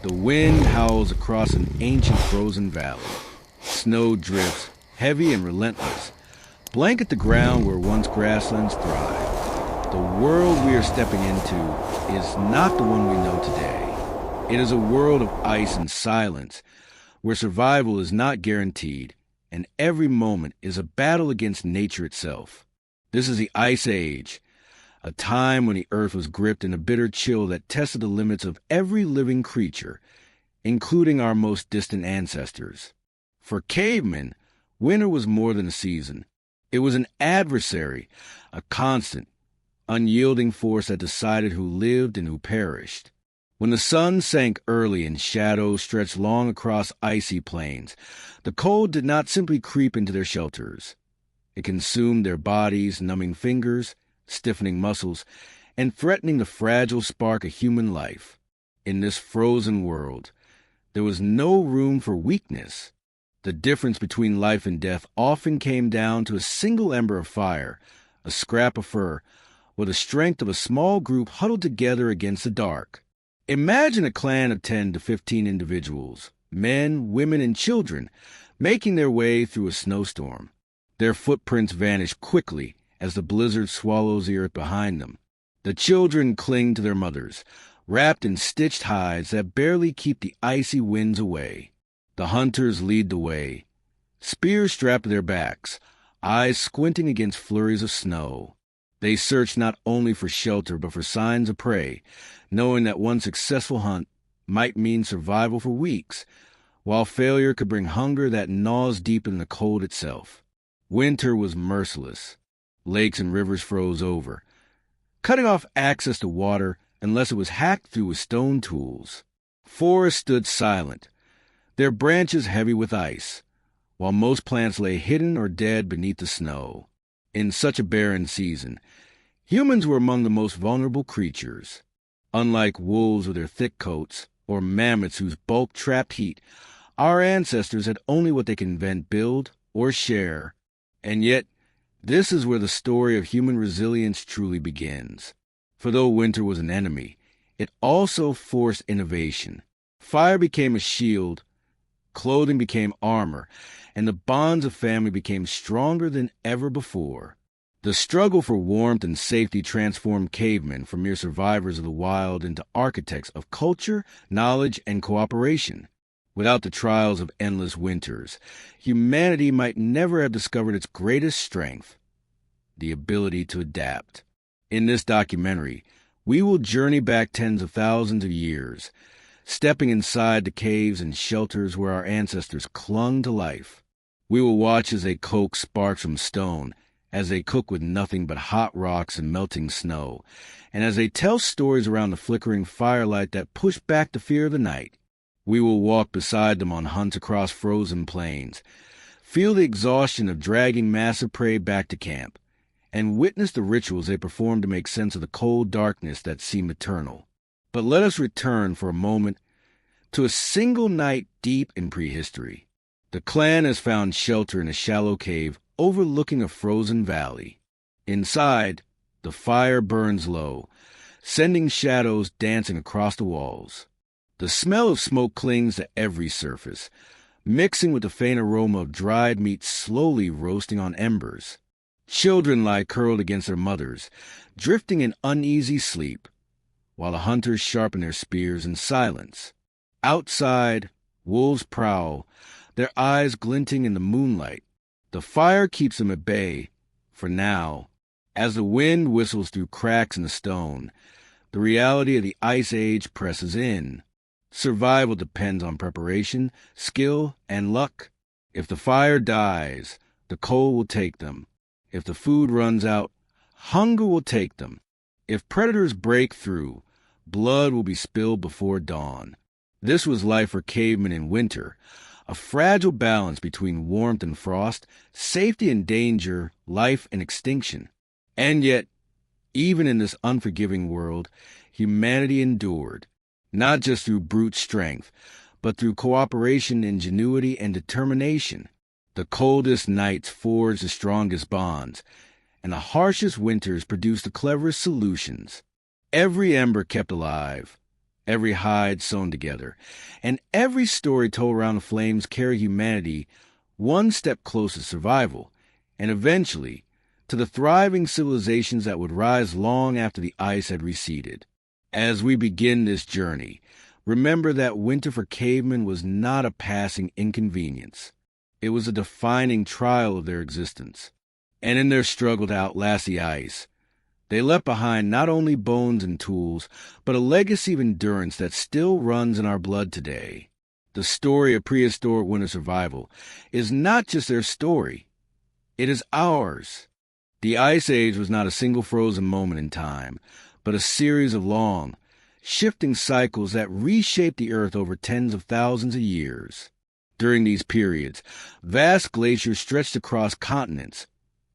The wind howls across an ancient frozen valley. Snow drifts, heavy and relentless, blanket the ground where once grasslands thrived. The world we are stepping into is not the one we know today. It is a world of ice and silence, where survival is not guaranteed, and every moment is a battle against nature itself. This is the Ice Age, a time when the earth was gripped in a bitter chill that tested the limits of every living creature, including our most distant ancestors. For cavemen, winter was more than a season. It was an adversary, a constant, unyielding force that decided who lived and who perished. When the sun sank early and shadows stretched long across icy plains, the cold did not simply creep into their shelters. It consumed their bodies, numbing fingers, stiffening muscles, and threatening the fragile spark of human life. In this frozen world, there was no room for weakness. The difference between life and death often came down to a single ember of fire, a scrap of fur, or the strength of a small group huddled together against the dark. Imagine a clan of 10 to 15 individuals, men, women, and children, making their way through a snowstorm. Their footprints vanish quickly as the blizzard swallows the earth behind them. The children cling to their mothers, wrapped in stitched hides that barely keep the icy winds away. The hunters lead the way, spears strapped to their backs, eyes squinting against flurries of snow. They search not only for shelter but for signs of prey, knowing that one successful hunt might mean survival for weeks, while failure could bring hunger that gnaws deep in the cold itself. Winter was merciless. Lakes and rivers froze over, cutting off access to water unless it was hacked through with stone tools. Forests stood silent, their branches heavy with ice, while most plants lay hidden or dead beneath the snow. In such a barren season, humans were among the most vulnerable creatures. Unlike wolves with their thick coats, or mammoths whose bulk trapped heat, our ancestors had only what they could invent, build, or share. And yet, this is where the story of human resilience truly begins. For though winter was an enemy, it also forced innovation. Fire became a shield, clothing became armor, and the bonds of family became stronger than ever before. The struggle for warmth and safety transformed cavemen from mere survivors of the wild into architects of culture, knowledge, and cooperation. Without the trials of endless winters, humanity might never have discovered its greatest strength, the ability to adapt. In this documentary, we will journey back tens of thousands of years, stepping inside the caves and shelters where our ancestors clung to life. We will watch as they coax sparks from stone, as they cook with nothing but hot rocks and melting snow, and as they tell stories around the flickering firelight that push back the fear of the night. We will walk beside them on hunts across frozen plains, feel the exhaustion of dragging massive prey back to camp, and witness the rituals they perform to make sense of the cold darkness that seemed eternal. But let us return for a moment to a single night deep in prehistory. The clan has found shelter in a shallow cave overlooking a frozen valley. Inside, the fire burns low, sending shadows dancing across the walls. The smell of smoke clings to every surface, mixing with the faint aroma of dried meat slowly roasting on embers. Children lie curled against their mothers, drifting in uneasy sleep, while the hunters sharpen their spears in silence. Outside, wolves prowl, their eyes glinting in the moonlight. The fire keeps them at bay, for now. As the wind whistles through cracks in the stone, the reality of the Ice Age presses in. Survival depends on preparation, skill, and luck. If the fire dies, the cold will take them. If the food runs out, hunger will take them. If predators break through, blood will be spilled before dawn. This was life for cavemen in winter, a fragile balance between warmth and frost, safety and danger, life and extinction. And yet, even in this unforgiving world, humanity endured, not just through brute strength, but through cooperation, ingenuity, and determination. The coldest nights forged the strongest bonds, and the harshest winters produced the cleverest solutions. Every ember kept alive, every hide sewn together, and every story told around the flames carried humanity one step closer to survival, and eventually to the thriving civilizations that would rise long after the ice had receded. As we begin this journey, remember that winter for cavemen was not a passing inconvenience. It was a defining trial of their existence. And in their struggle to outlast the ice, they left behind not only bones and tools, but a legacy of endurance that still runs in our blood today. The story of prehistoric winter survival is not just their story, it is ours. The Ice Age was not a single frozen moment in time, but a series of long, shifting cycles that reshaped the Earth over tens of thousands of years. During these periods, vast glaciers stretched across continents,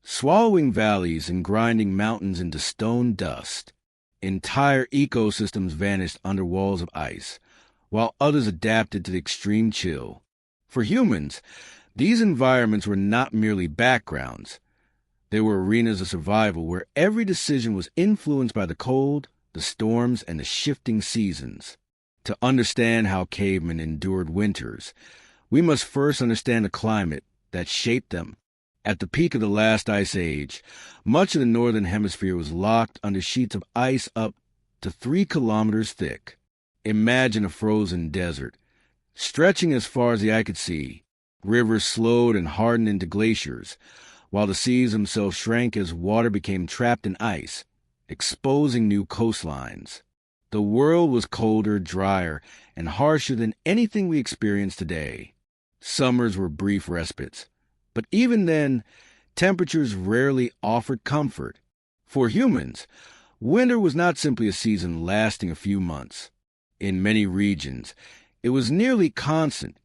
swallowing valleys and grinding mountains into stone dust. Entire ecosystems vanished under walls of ice, while others adapted to the extreme chill. For humans, these environments were not merely backgrounds. They were arenas of survival where every decision was influenced by the cold, the storms, and the shifting seasons. To understand how cavemen endured winters, we must first understand the climate that shaped them. At the peak of the last ice age, much of the northern hemisphere was locked under sheets of ice up to 3 kilometers thick. Imagine a frozen desert, stretching as far as the eye could see. Rivers slowed and hardened into glaciers, while the seas themselves shrank as water became trapped in ice, exposing new coastlines. The world was colder, drier, and harsher than anything we experience today. Summers were brief respites, but even then, temperatures rarely offered comfort. For humans, winter was not simply a season lasting a few months. In many regions, it was nearly constant,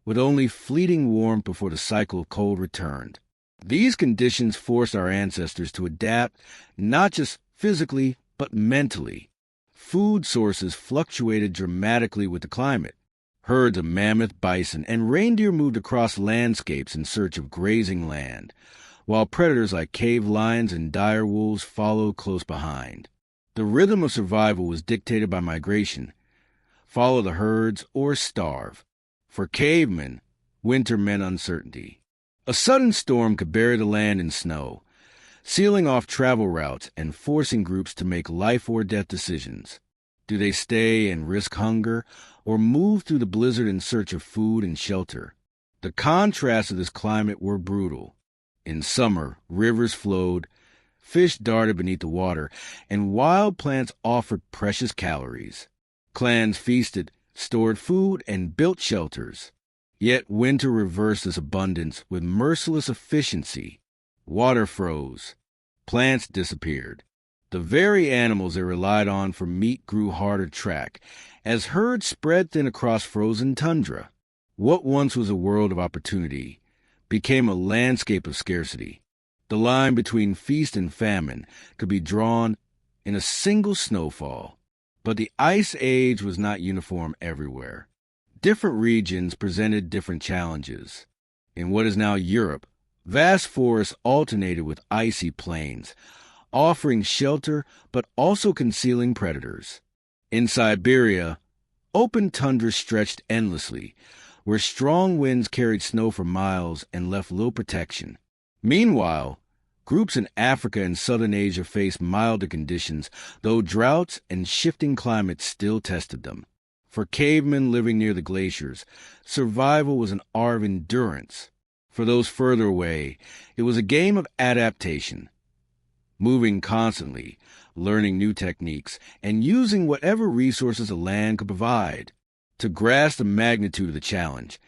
with only fleeting warmth before the cycle of cold returned. These conditions forced our ancestors to adapt not just physically, but mentally. Food sources fluctuated dramatically with the climate. Herds of mammoth, bison, and reindeer moved across landscapes in search of grazing land, while predators like cave lions and dire wolves followed close behind. The rhythm of survival was dictated by migration: follow the herds or starve. For cavemen, winter meant uncertainty. A sudden storm could bury the land in snow, sealing off travel routes and forcing groups to make life-or-death decisions. Do they stay and risk hunger, or move through the blizzard in search of food and shelter? The contrasts of this climate were brutal. In summer, rivers flowed, fish darted beneath the water, and wild plants offered precious calories. Clans feasted, stored food, and built shelters. Yet winter reversed this abundance with merciless efficiency. Water froze. Plants disappeared. The very animals they relied on for meat grew harder to track, as herds spread thin across frozen tundra. What once was a world of opportunity became a landscape of scarcity. The line between feast and famine could be drawn in a single snowfall. But the Ice Age was not uniform everywhere. Different regions presented different challenges. In what is now Europe, vast forests alternated with icy plains, offering shelter but also concealing predators. In Siberia, open tundra stretched endlessly, where strong winds carried snow for miles and left little protection. Meanwhile, groups in Africa and southern Asia faced milder conditions, though droughts and shifting climates still tested them. For cavemen living near the glaciers, survival was an art of endurance. For those further away, it was a game of adaptation. Moving constantly, learning new techniques, and using whatever resources the land could provide. To grasp the magnitude of the challenge,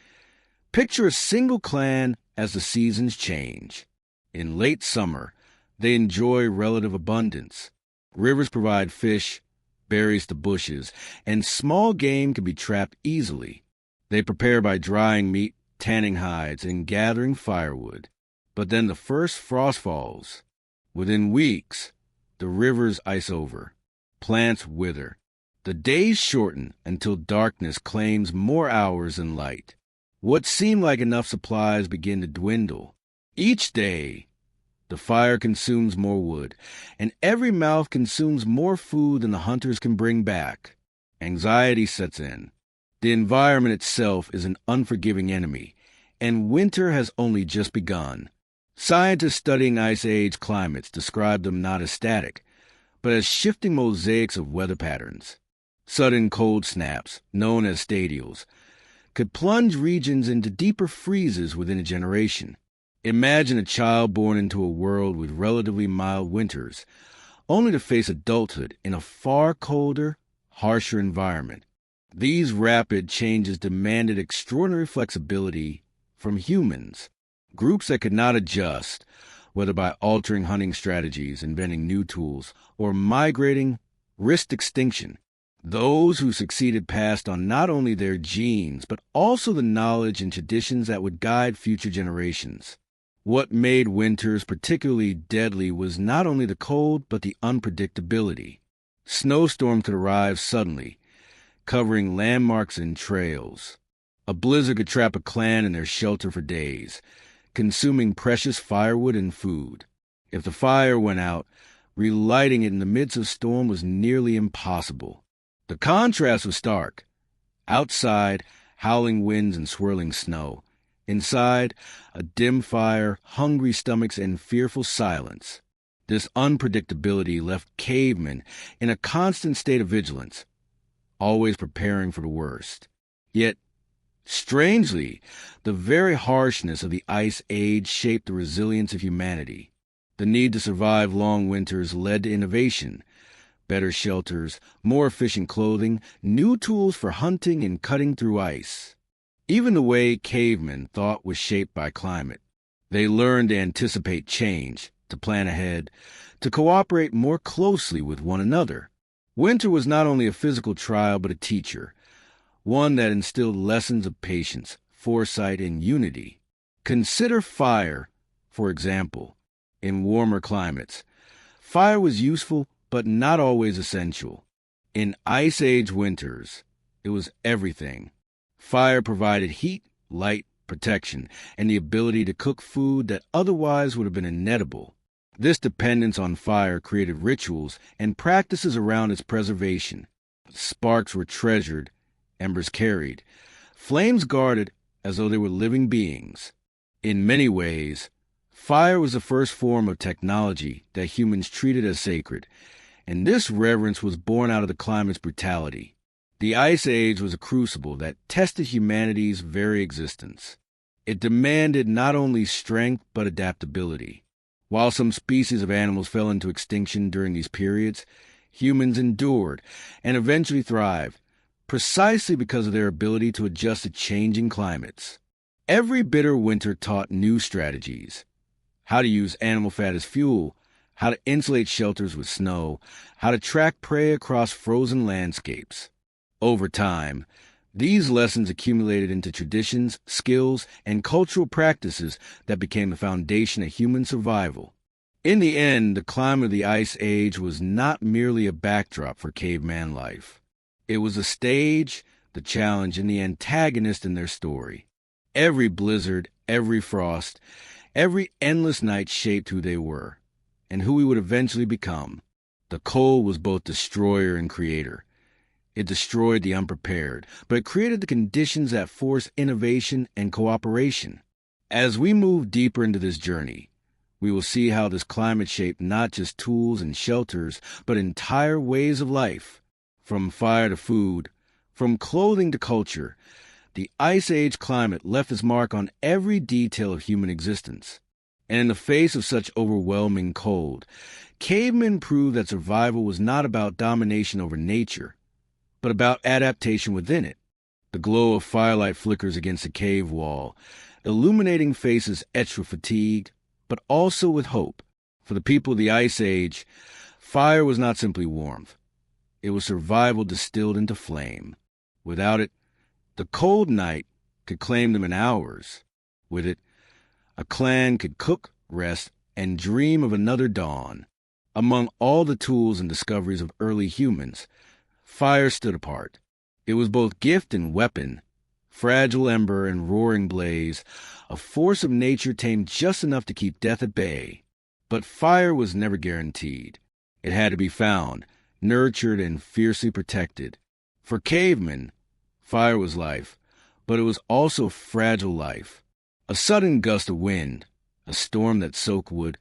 picture a single clan as the seasons change. In late summer, they enjoy relative abundance. Rivers provide fish, berries to bushes, and small game can be trapped easily. They prepare by drying meat, tanning hides, and gathering firewood. But then the first frost falls. Within weeks, the rivers ice over. Plants wither. The days shorten until darkness claims more hours than light. What seemed like enough supplies begin to dwindle. Each day, the fire consumes more wood, and every mouth consumes more food than the hunters can bring back. Anxiety sets in. The environment itself is an unforgiving enemy, and winter has only just begun. Scientists studying Ice Age climates describe them not as static, but as shifting mosaics of weather patterns. Sudden cold snaps, known as stadials, could plunge regions into deeper freezes within a generation. Imagine a child born into a world with relatively mild winters, only to face adulthood in a far colder, harsher environment. These rapid changes demanded extraordinary flexibility from humans, groups that could not adjust, whether by altering hunting strategies, inventing new tools, or migrating, risked extinction. Those who succeeded passed on not only their genes, but also the knowledge and traditions that would guide future generations. What made winters particularly deadly was not only the cold, but the unpredictability. Snowstorms could arrive suddenly, covering landmarks and trails. A blizzard could trap a clan in their shelter for days, consuming precious firewood and food. If the fire went out, relighting it in the midst of storm was nearly impossible. The contrast was stark. Outside, howling winds and swirling snow. Inside, a dim fire, hungry stomachs, and fearful silence. This unpredictability left cavemen in a constant state of vigilance, always preparing for the worst. Yet, strangely, the very harshness of the Ice Age shaped the resilience of humanity. The need to survive long winters led to innovation. Better shelters, more efficient clothing, new tools for hunting and cutting through ice. Even the way cavemen thought was shaped by climate. They learned to anticipate change, to plan ahead, to cooperate more closely with one another. Winter was not only a physical trial but a teacher, one that instilled lessons of patience, foresight, and unity. Consider fire, for example. In warmer climates, fire was useful but not always essential. In Ice Age winters, it was everything. Fire provided heat, light, protection, and the ability to cook food that otherwise would have been inedible. This dependence on fire created rituals and practices around its preservation. Sparks were treasured, embers carried, flames guarded as though they were living beings. In many ways, fire was the first form of technology that humans treated as sacred, and this reverence was born out of the climate's brutality. The Ice Age was a crucible that tested humanity's very existence. It demanded not only strength but adaptability. While some species of animals fell into extinction during these periods, humans endured and eventually thrived, precisely because of their ability to adjust to changing climates. Every bitter winter taught new strategies: how to use animal fat as fuel, how to insulate shelters with snow, how to track prey across frozen landscapes. Over time, these lessons accumulated into traditions, skills, and cultural practices that became the foundation of human survival. In the end, the climate of the Ice Age was not merely a backdrop for caveman life. It was a stage, the challenge, and the antagonist in their story. Every blizzard, every frost, every endless night shaped who they were, and who we would eventually become. The cold was both destroyer and creator. It destroyed the unprepared, but it created the conditions that forced innovation and cooperation. As we move deeper into this journey, we will see how this climate shaped not just tools and shelters, but entire ways of life. From fire to food, from clothing to culture, the Ice Age climate left its mark on every detail of human existence. And in the face of such overwhelming cold, cavemen proved that survival was not about domination over nature, but about adaptation within it. The glow of firelight flickers against the cave wall, illuminating faces etched with fatigue, but also with hope. For the people of the Ice Age, fire was not simply warmth. It was survival distilled into flame. Without it, the cold night could claim them in hours. With it, a clan could cook, rest, and dream of another dawn. Among all the tools and discoveries of early humans, fire stood apart. It was both gift and weapon, fragile ember and roaring blaze, a force of nature tamed just enough to keep death at bay. But fire was never guaranteed. It had to be found, nurtured, and fiercely protected. For cavemen, fire was life, but it was also fragile life. A sudden gust of wind, a storm that soaked wood,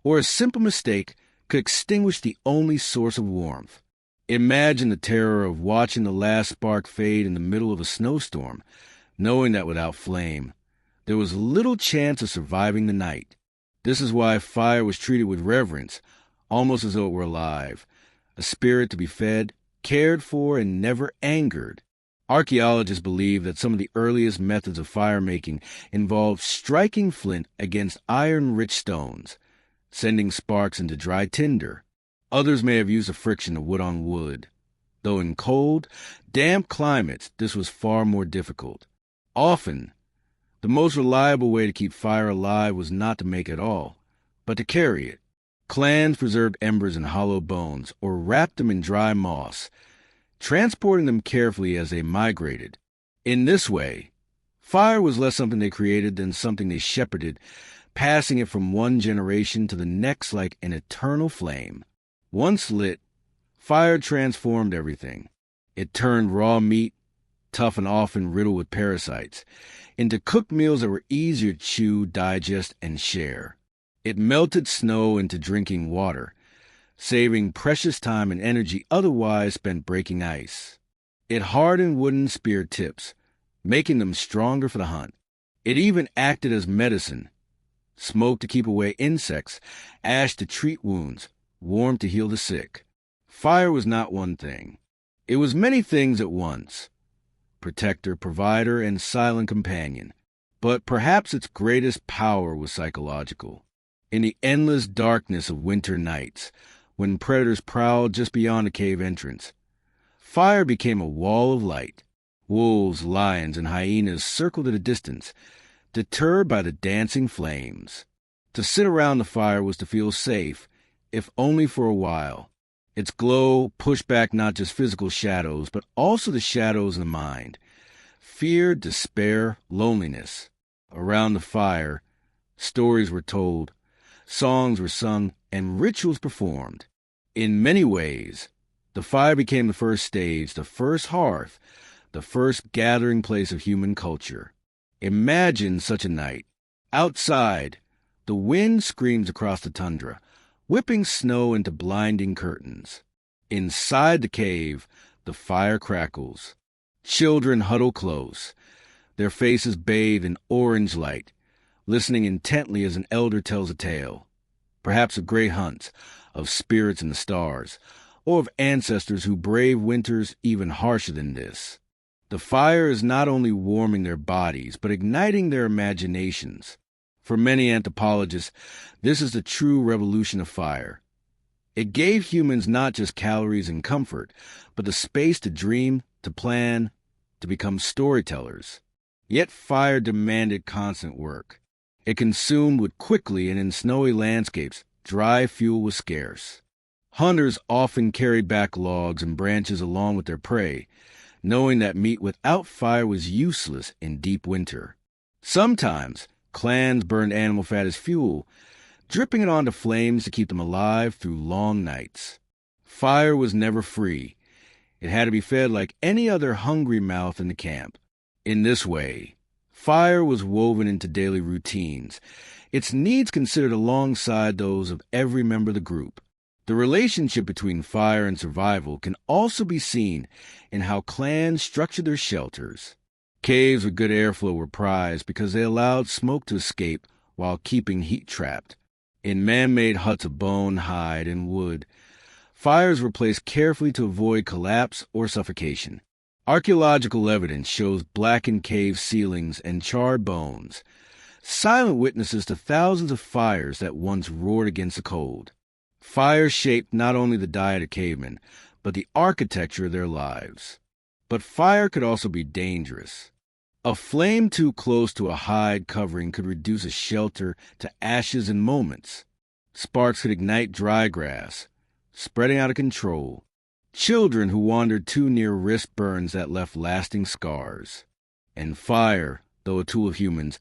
or a simple mistake could extinguish the only source of warmth. Imagine the terror of watching the last spark fade in the middle of a snowstorm, knowing that without flame, there was little chance of surviving the night. This is why fire was treated with reverence, almost as though it were alive, a spirit to be fed, cared for, and never angered. Archaeologists believe that some of the earliest methods of fire-making involved striking flint against iron-rich stones, sending sparks into dry tinder. Others may have used the friction of wood on wood, though in cold, damp climates this was far more difficult. Often, the most reliable way to keep fire alive was not to make it at all, but to carry it. Clans preserved embers in hollow bones or wrapped them in dry moss, transporting them carefully as they migrated. In this way, fire was less something they created than something they shepherded, passing it from one generation to the next like an eternal flame. Once lit, fire transformed everything. It turned raw meat, tough and often riddled with parasites, into cooked meals that were easier to chew, digest, and share. It melted snow into drinking water, saving precious time and energy otherwise spent breaking ice. It hardened wooden spear tips, making them stronger for the hunt. It even acted as medicine: smoke to keep away insects, ash to treat wounds, warmth to heal the sick. Fire was not one thing. It was many things at once: protector, provider, and silent companion. But perhaps its greatest power was psychological. In the endless darkness of winter nights, when predators prowled just beyond the cave entrance, fire became a wall of light. Wolves, lions, and hyenas circled at a distance, deterred by the dancing flames. To sit around the fire was to feel safe, if only for a while. Its glow pushed back not just physical shadows, but also the shadows of the mind: fear, despair, loneliness. Around the fire, stories were told, songs were sung, and rituals performed. In many ways, the fire became the first stage, the first hearth, the first gathering place of human culture. Imagine such a night. Outside, the wind screams across the tundra, whipping snow into blinding curtains. Inside the cave, the fire crackles. Children huddle close, their faces bathed in orange light, listening intently as an elder tells a tale, perhaps of great hunts, of spirits in the stars, or of ancestors who braved winters even harsher than this. The fire is not only warming their bodies, but igniting their imaginations. For many anthropologists, this is the true revolution of fire. It gave humans not just calories and comfort, but the space to dream, to plan, to become storytellers. Yet fire demanded constant work. It consumed wood quickly, and in snowy landscapes, dry fuel was scarce. Hunters often carried back logs and branches along with their prey, knowing that meat without fire was useless in deep winter. Sometimes, clans burned animal fat as fuel, dripping it onto flames to keep them alive through long nights. Fire was never free. It had to be fed like any other hungry mouth in the camp. In this way, fire was woven into daily routines, its needs considered alongside those of every member of the group. The relationship between fire and survival can also be seen in how clans structured their shelters. Caves with good airflow were prized because they allowed smoke to escape while keeping heat trapped. In man-made huts of bone, hide, and wood, fires were placed carefully to avoid collapse or suffocation. Archaeological evidence shows blackened cave ceilings and charred bones, silent witnesses to thousands of fires that once roared against the cold. Fire shaped not only the diet of cavemen, but the architecture of their lives. But fire could also be dangerous. A flame too close to a hide covering could reduce a shelter to ashes in moments. Sparks could ignite dry grass, spreading out of control. Children who wandered too near risked burns that left lasting scars. And fire, though a tool of humans,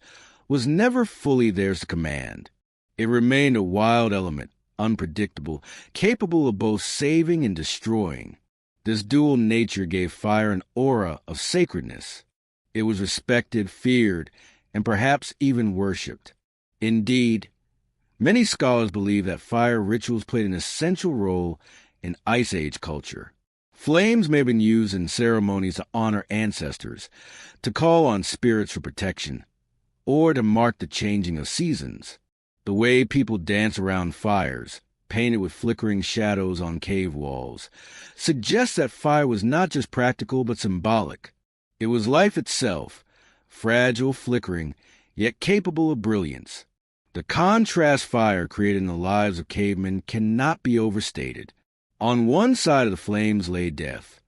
was never fully theirs to command. It remained a wild element, unpredictable, capable of both saving and destroying. This dual nature gave fire an aura of sacredness. It was respected, feared, and perhaps even worshipped. Indeed, many scholars believe that fire rituals played an essential role in Ice Age culture. Flames may have been used in ceremonies to honor ancestors, to call on spirits for protection, or to mark the changing of seasons. The way people dance around fires, painted with flickering shadows on cave walls, suggests that fire was not just practical but symbolic. It was life itself, fragile, flickering, yet capable of brilliance. The contrast fire created in the lives of cavemen cannot be overstated. On one side of the flames lay death,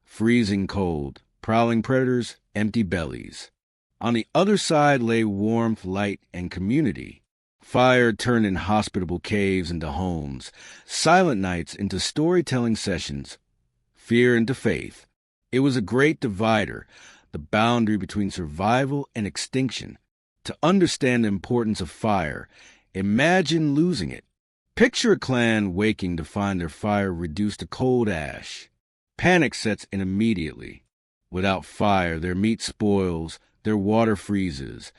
freezing cold, prowling predators, empty bellies. On the other side lay warmth, light, and community. Fire turned inhospitable caves into homes, silent nights into storytelling sessions, fear into faith. It was a great divider, the boundary between survival and extinction. To understand the importance of fire, imagine losing it. Picture a clan waking to find their fire reduced to cold ash. Panic sets in immediately. Without fire, their meat spoils, their water freezes,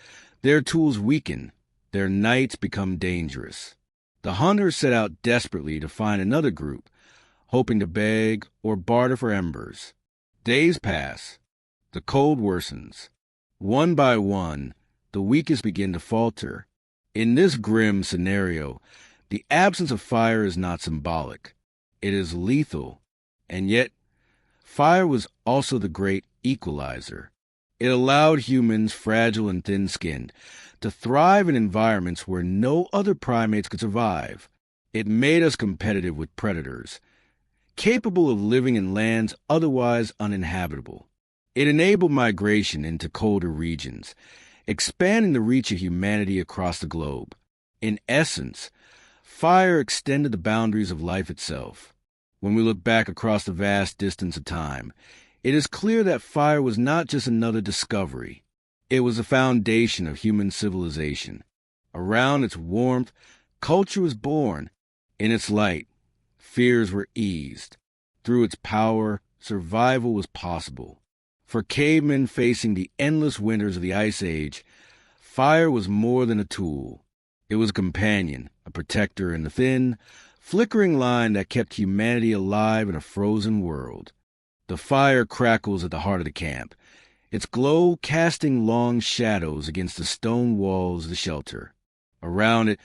their tools weaken, their nights become dangerous. The hunters set out desperately to find another group, hoping to beg or barter for embers. Days pass. The cold worsens. One by one, the weakest begin to falter. In this grim scenario, the absence of fire is not symbolic. It is lethal. And yet, fire was also the great equalizer. It allowed humans, fragile and thin-skinned, to thrive in environments where no other primates could survive. It made us competitive with predators, capable of living in lands otherwise uninhabitable. It enabled migration into colder regions, expanding the reach of humanity across the globe. In essence, fire extended the boundaries of life itself. When we look back across the vast distance of time, it is clear that fire was not just another discovery. It was the foundation of human civilization. Around its warmth, culture was born. In its light, fears were eased. Through its power, survival was possible. For cavemen facing the endless winters of the Ice Age, fire was more than a tool. It was a companion, a protector in the thin, flickering line that kept humanity alive in a frozen world. The fire crackles at the heart of the camp, its glow casting long shadows against the stone walls of the shelter. Around it,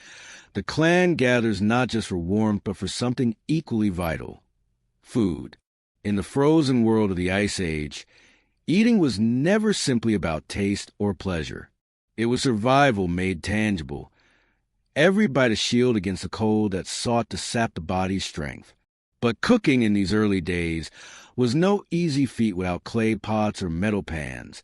the clan gathers not just for warmth but for something equally vital: food. In the frozen world of the Ice Age, eating was never simply about taste or pleasure. It was survival made tangible. Every bite a shield against the cold that sought to sap the body's strength. But cooking in these early days was no easy feat without clay pots or metal pans.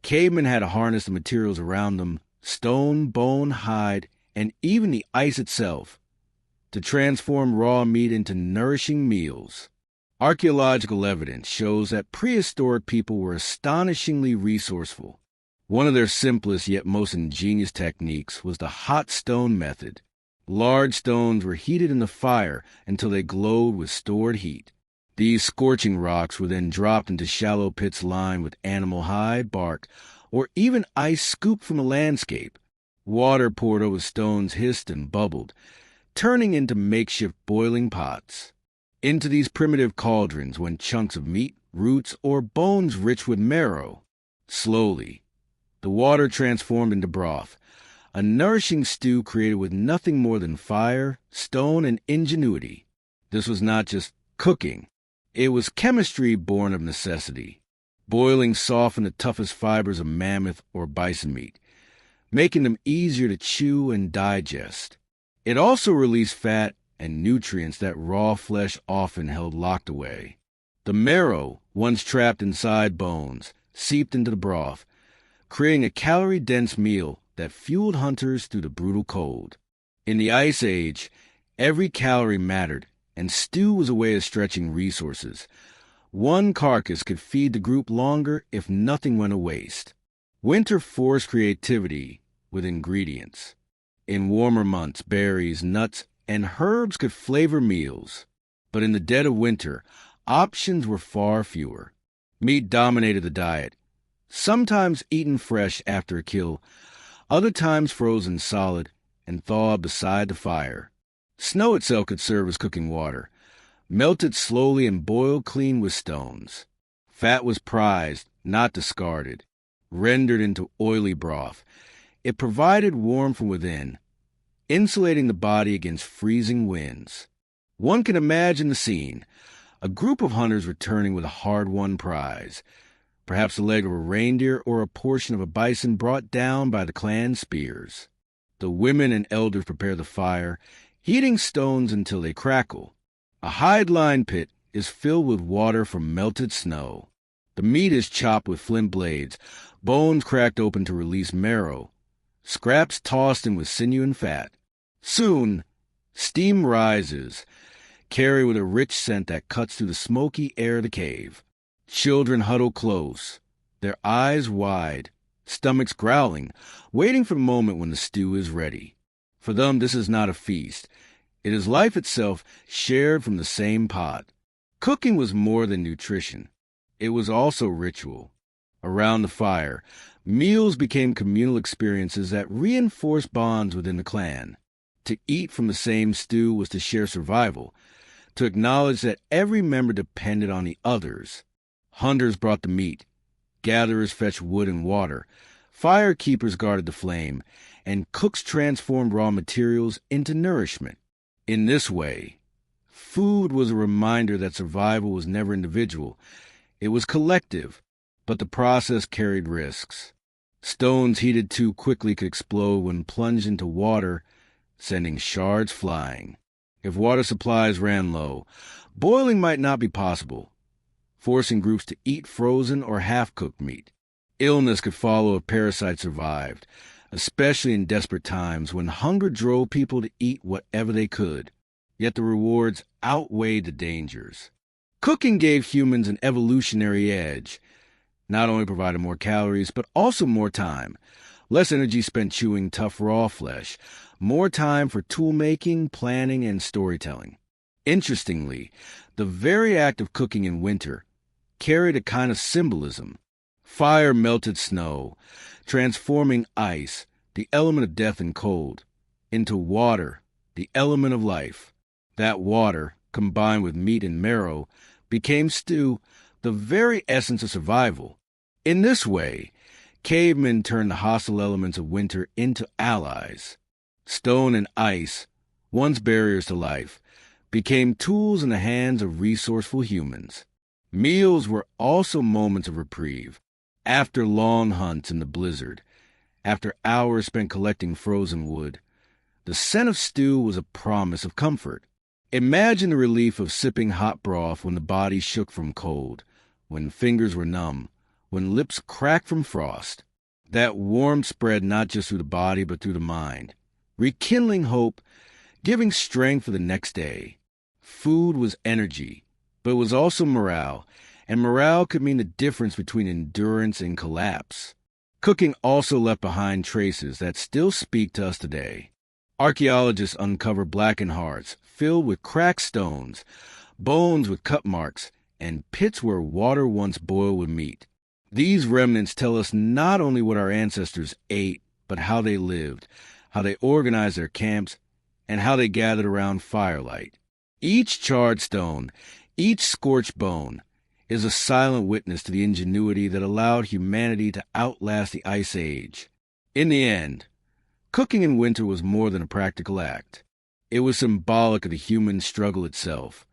Cavemen had to harness the materials around them, stone, bone, hide, and even the ice itself, to transform raw meat into nourishing meals. Archaeological evidence shows that prehistoric people were astonishingly resourceful. One of their simplest yet most ingenious techniques was the hot stone method. Large stones were heated in the fire until they glowed with stored heat. These scorching rocks were then dropped into shallow pits lined with animal hide, bark, or even ice scooped from a landscape. Water poured over stones hissed and bubbled, turning into makeshift boiling pots. Into these primitive cauldrons went chunks of meat, roots, or bones rich with marrow. Slowly, the water transformed into broth, a nourishing stew created with nothing more than fire, stone, and ingenuity. This was not just cooking. It was chemistry born of necessity. Boiling softened the toughest fibers of mammoth or bison meat, making them easier to chew and digest. It also released fat and nutrients that raw flesh often held locked away. The marrow, once trapped inside bones, seeped into the broth, creating a calorie-dense meal that fueled hunters through the brutal cold. In the Ice Age, every calorie mattered, and stew was a way of stretching resources. One carcass could feed the group longer if nothing went to waste. Winter forced creativity with ingredients. In warmer months, berries, nuts, and herbs could flavor meals. But in the dead of winter, Options were far fewer. Meat dominated the diet, sometimes eaten fresh after a kill, other times frozen solid and thawed beside the fire. Snow itself could serve as cooking water, melted slowly and boiled clean with stones. Fat was prized, not discarded, rendered into oily broth. It provided warmth from within, insulating the body against freezing winds. One can imagine the scene: a group of hunters returning with a hard-won prize, perhaps the leg of a reindeer or a portion of a bison brought down by the clan spears. The women and elders prepare the fire, heating stones until they crackle. A hide-lined pit is filled with water from melted snow. The meat is chopped with flint blades, bones cracked open to release marrow, scraps tossed in with sinew and fat. Soon, steam rises, carried with a rich scent that cuts through the smoky air of the cave. Children huddle close, their eyes wide, stomachs growling, waiting for the moment when the stew is ready. For them, this is not a feast. It is life itself, shared from the same pot. Cooking was more than nutrition. It was also ritual. Around the fire, meals became communal experiences that reinforced bonds within the clan. To eat from the same stew was to share survival, to acknowledge that every member depended on the others. Hunters brought the meat, gatherers fetched wood and water, firekeepers guarded the flame, and cooks transformed raw materials into nourishment. In this way, food was a reminder that survival was never individual. It was collective, but the process carried risks. Stones heated too quickly could explode when plunged into water, sending shards flying. If water supplies ran low, boiling might not be possible, forcing groups to eat frozen or half-cooked meat. Illness could follow if parasites survived, especially in desperate times when hunger drove people to eat whatever they could. Yet the rewards outweighed the dangers. Cooking gave humans an evolutionary edge. Not only provided more calories, but also more time. Less energy spent chewing tough raw flesh. More time for tool-making, planning, and storytelling. Interestingly, the very act of cooking in winter carried a kind of symbolism. Fire melted snow, transforming ice, the element of death and cold, into water, the element of life. That water, combined with meat and marrow, became stew, the very essence of survival. In this way, cavemen turned the hostile elements of winter into allies. Stone and ice, once barriers to life, became tools in the hands of resourceful humans. Meals were also moments of reprieve. After long hunts in the blizzard, after hours spent collecting frozen wood, the scent of stew was a promise of comfort. Imagine the relief of sipping hot broth when the body shook from cold, when fingers were numb, when lips cracked from frost. That warmth spread not just through the body but through the mind, rekindling hope, giving strength for the next day. Food was energy, but it was also morale, and morale could mean the difference between endurance and collapse. Cooking also left behind traces that still speak to us today. Archaeologists uncover blackened hearts filled with cracked stones, bones with cut marks, and pits where water once boiled with meat. These remnants tell us not only what our ancestors ate, but how they lived, how they organized their camps, and how they gathered around firelight. Each charred stone, each scorched bone, is a silent witness to the ingenuity that allowed humanity to outlast the Ice Age. In the end, cooking in winter was more than a practical act. It was symbolic of the human struggle itself,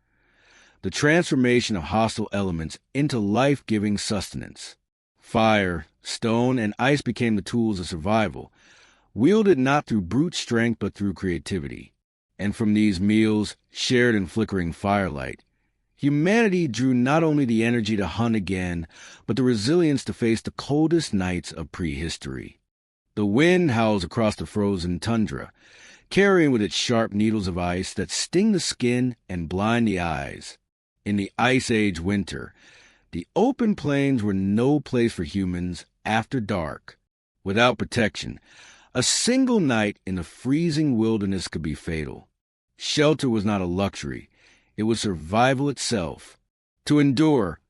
the transformation of hostile elements into life-giving sustenance. Fire, stone, and ice became the tools of survival, wielded not through brute strength but through creativity. And from these meals, shared in flickering firelight, humanity drew not only the energy to hunt again, but the resilience to face the coldest nights of prehistory. The wind howls across the frozen tundra, carrying with it sharp needles of ice that sting the skin and blind the eyes. In the Ice Age winter, the open plains were no place for humans after dark. Without protection, a single night in the freezing wilderness could be fatal. Shelter was not a luxury. It was survival itself. To endure,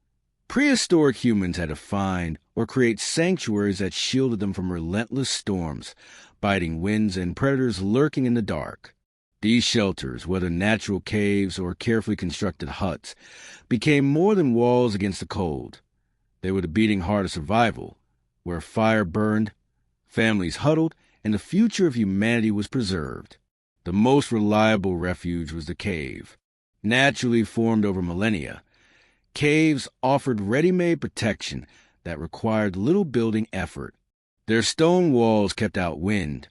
prehistoric humans had to find or create sanctuaries that shielded them from relentless storms, biting winds, and predators lurking in the dark. These shelters, whether natural caves or carefully constructed huts, became more than walls against the cold. They were the beating heart of survival, where fire burned, families huddled, and the future of humanity was preserved. The most reliable refuge was the cave. Naturally formed over millennia, caves offered ready-made protection that required little building effort. Their stone walls kept out wind,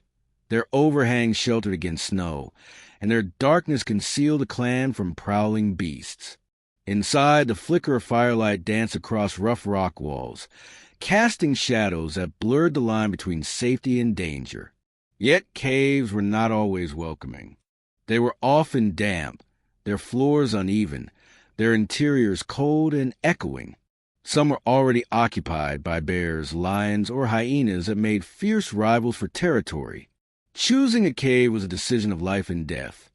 their overhangs sheltered against snow, and their darkness concealed the clan from prowling beasts. Inside, the flicker of firelight danced across rough rock walls, casting shadows that blurred the line between safety and danger. Yet caves were not always welcoming. They were often damp, their floors uneven, their interiors cold and echoing. Some were already occupied by bears, lions, or hyenas that made fierce rivals for territory. Choosing a cave was a decision of life and death.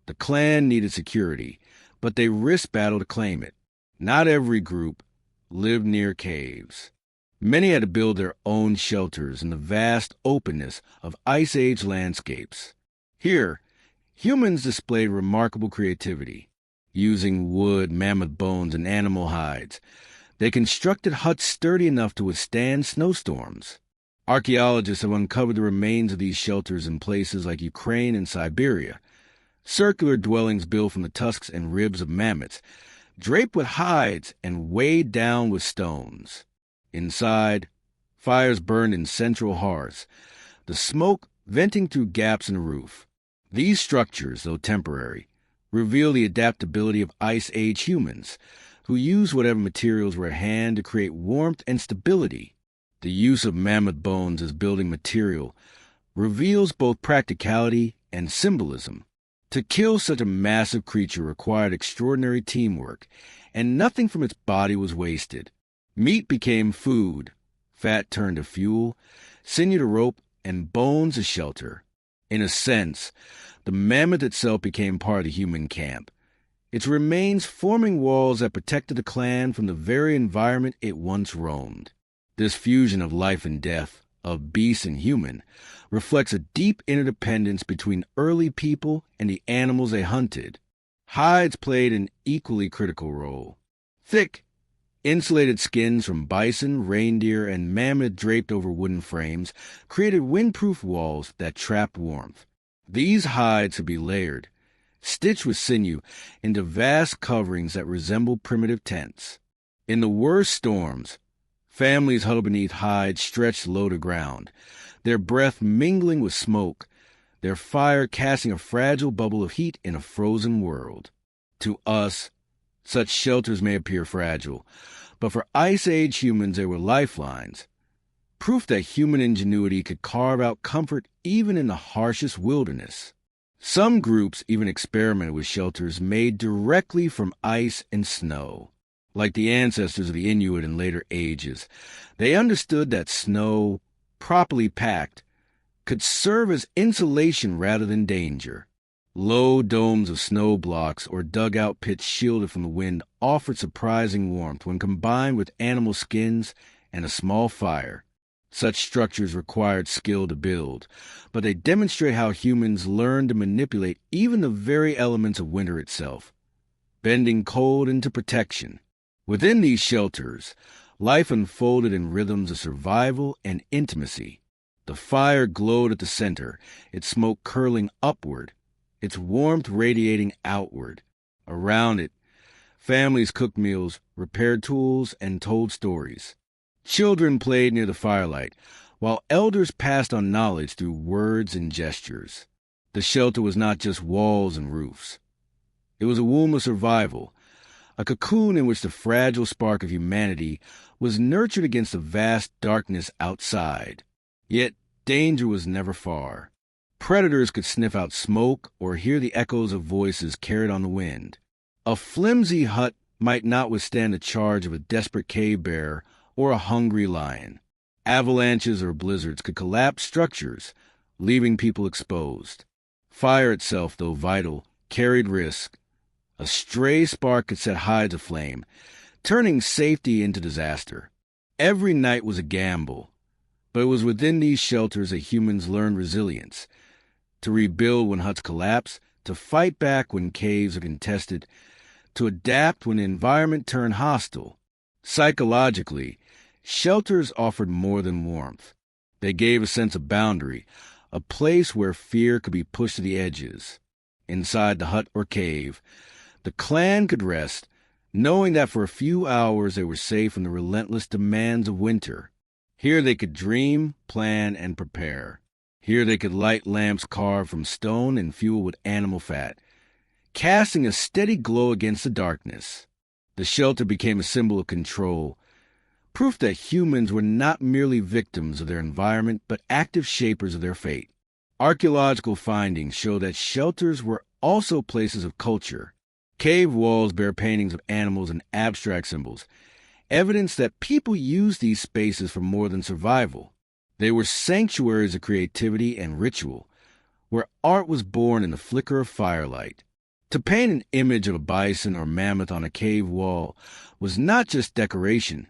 The clan needed security, but they risked battle to claim it. Not every group lived near caves. Many had to build their own shelters in the vast openness of Ice Age landscapes. Here, humans displayed remarkable creativity. Using wood, mammoth bones, and animal hides, they constructed huts sturdy enough to withstand snowstorms. Archaeologists have uncovered the remains of these shelters in places like Ukraine and Siberia. Circular dwellings built from the tusks and ribs of mammoths, draped with hides and weighed down with stones. Inside, fires burned in central hearths, the smoke venting through gaps in the roof. These structures, though temporary, reveal the adaptability of Ice Age humans, who used whatever materials were at hand to create warmth and stability. The use of mammoth bones as building material reveals both practicality and symbolism. To kill such a massive creature required extraordinary teamwork, and nothing from its body was wasted. Meat became food, fat turned to fuel, sinew to rope, and bones a shelter. In a sense, the mammoth itself became part of the human camp, its remains forming walls that protected the clan from the very environment it once roamed. This fusion of life and death, of beast and human, reflects a deep interdependence between early people and the animals they hunted. Hides played an equally critical role. Thick, insulated skins from bison, reindeer, and mammoth draped over wooden frames created windproof walls that trapped warmth. These hides could be layered, stitched with sinew, into vast coverings that resembled primitive tents. In the worst storms, families huddled beneath hides stretched low to ground, their breath mingling with smoke, their fire casting a fragile bubble of heat in a frozen world. To us, such shelters may appear fragile, but for Ice Age humans they were lifelines, proof that human ingenuity could carve out comfort even in the harshest wilderness. Some groups even experimented with shelters made directly from ice and snow. Like the ancestors of the Inuit in later ages, they understood that snow, properly packed, could serve as insulation rather than danger. Low domes of snow blocks or dugout pits shielded from the wind offered surprising warmth when combined with animal skins and a small fire. Such structures required skill to build, but they demonstrate how humans learned to manipulate even the very elements of winter itself, bending cold into protection. Within these shelters, life unfolded in rhythms of survival and intimacy. The fire glowed at the center, its smoke curling upward, its warmth radiating outward. Around it, families cooked meals, repaired tools, and told stories. Children played near the firelight, while elders passed on knowledge through words and gestures. The shelter was not just walls and roofs. It was a womb of survival, a cocoon in which the fragile spark of humanity was nurtured against the vast darkness outside. Yet danger was never far. Predators could sniff out smoke or hear the echoes of voices carried on the wind. A flimsy hut might not withstand the charge of a desperate cave bear or a hungry lion. Avalanches or blizzards could collapse structures, leaving people exposed. Fire itself, though vital, carried risk. A stray spark could set hides aflame, turning safety into disaster. Every night was a gamble, but it was within these shelters that humans learned resilience, to rebuild when huts collapse, to fight back when caves are contested, to adapt when the environment turned hostile. Psychologically, shelters offered more than warmth. They gave a sense of boundary, a place where fear could be pushed to the edges. Inside the hut or cave, the clan could rest, knowing that for a few hours they were safe from the relentless demands of winter. Here they could dream, plan, and prepare. Here they could light lamps carved from stone and fuel with animal fat, casting a steady glow against the darkness. The shelter became a symbol of control, proof that humans were not merely victims of their environment, but active shapers of their fate. Archaeological findings show that shelters were also places of culture. Cave walls bear paintings of animals and abstract symbols, evidence that people used these spaces for more than survival. They were sanctuaries of creativity and ritual, where art was born in the flicker of firelight. To paint an image of a bison or mammoth on a cave wall was not just decoration.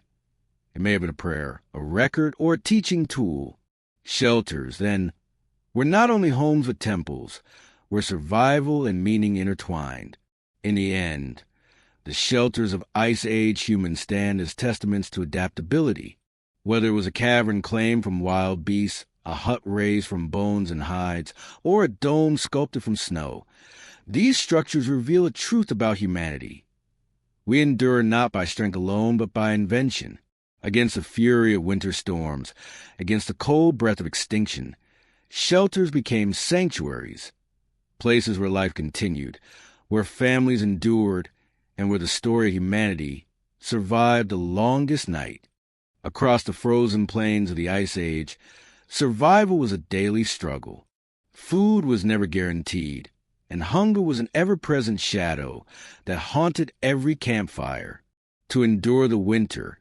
It may have been a prayer, a record, or a teaching tool. Shelters, then, were not only homes but temples, where survival and meaning intertwined. In the end, the shelters of Ice Age humans stand as testaments to adaptability. Whether it was a cavern claimed from wild beasts, a hut raised from bones and hides, or a dome sculpted from snow, these structures reveal a truth about humanity. We endure not by strength alone, but by invention. Against the fury of winter storms, against the cold breath of extinction, shelters became sanctuaries, places where life continued, where families endured, and where the story of humanity survived the longest night. Across the frozen plains of the Ice Age, survival was a daily struggle. Food was never guaranteed, and hunger was an ever-present shadow that haunted every campfire. To endure the winter,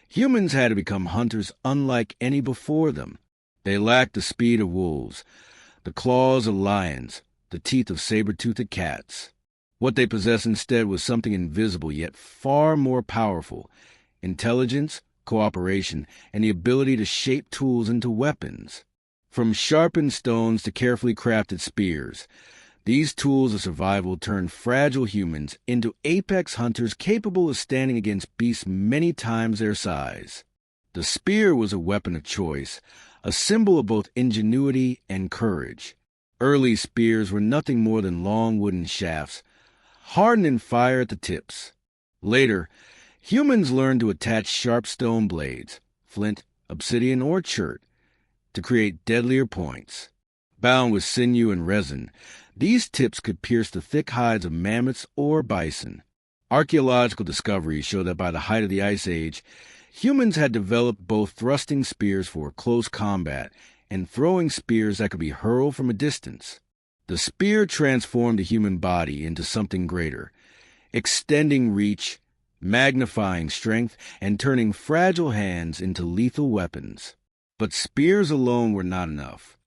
humans had to become hunters unlike any before them. They lacked the speed of wolves, the claws of lions, the teeth of saber-toothed cats. What they possessed instead was something invisible yet far more powerful: intelligence, cooperation, and the ability to shape tools into weapons. From sharpened stones to carefully crafted spears, these tools of survival turned fragile humans into apex hunters capable of standing against beasts many times their size. The spear was a weapon of choice, a symbol of both ingenuity and courage. Early spears were nothing more than long wooden shafts, hardened in fire at the tips. Later, humans learned to attach sharp stone blades, flint, obsidian, or chert, to create deadlier points. Bound with sinew and resin, these tips could pierce the thick hides of mammoths or bison. Archaeological discoveries show that by the height of the Ice Age, humans had developed both thrusting spears for close combat and throwing spears that could be hurled from a distance. The spear transformed the human body into something greater, extending reach, magnifying strength, and turning fragile hands into lethal weapons. But spears alone were not enough.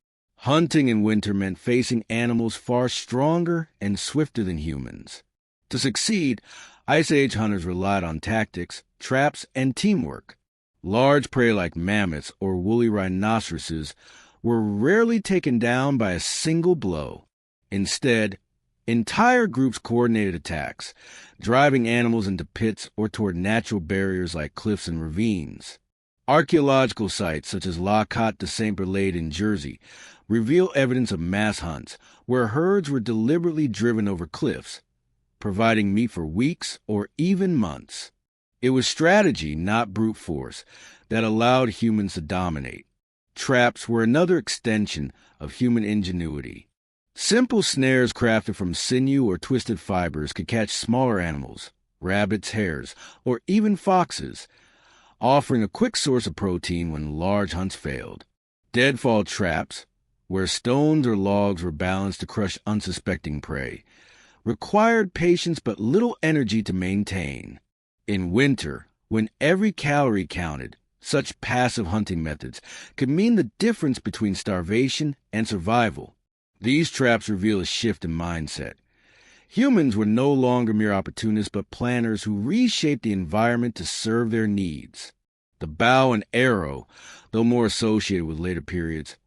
Hunting in winter meant facing animals far stronger and swifter than humans. To succeed, Ice Age hunters relied on tactics, traps, and teamwork. Large prey like mammoths or woolly rhinoceroses were rarely taken down by a single blow. Instead, entire groups coordinated attacks, driving animals into pits or toward natural barriers like cliffs and ravines. Archaeological sites such as La Côte de Saint-Brelade in Jersey reveal evidence of mass hunts where herds were deliberately driven over cliffs, providing meat for weeks or even months. It was strategy, not brute force, that allowed humans to dominate. Traps were another extension of human ingenuity. Simple snares crafted from sinew or twisted fibers could catch smaller animals, rabbits, hares, or even foxes, offering a quick source of protein when large hunts failed. Deadfall traps, where stones or logs were balanced to crush unsuspecting prey, required patience but little energy to maintain. In winter, when every calorie counted, such passive hunting methods could mean the difference between starvation and survival. These traps reveal a shift in mindset. Humans were no longer mere opportunists but planners who reshaped the environment to serve their needs. The bow and arrow, though more associated with later periods,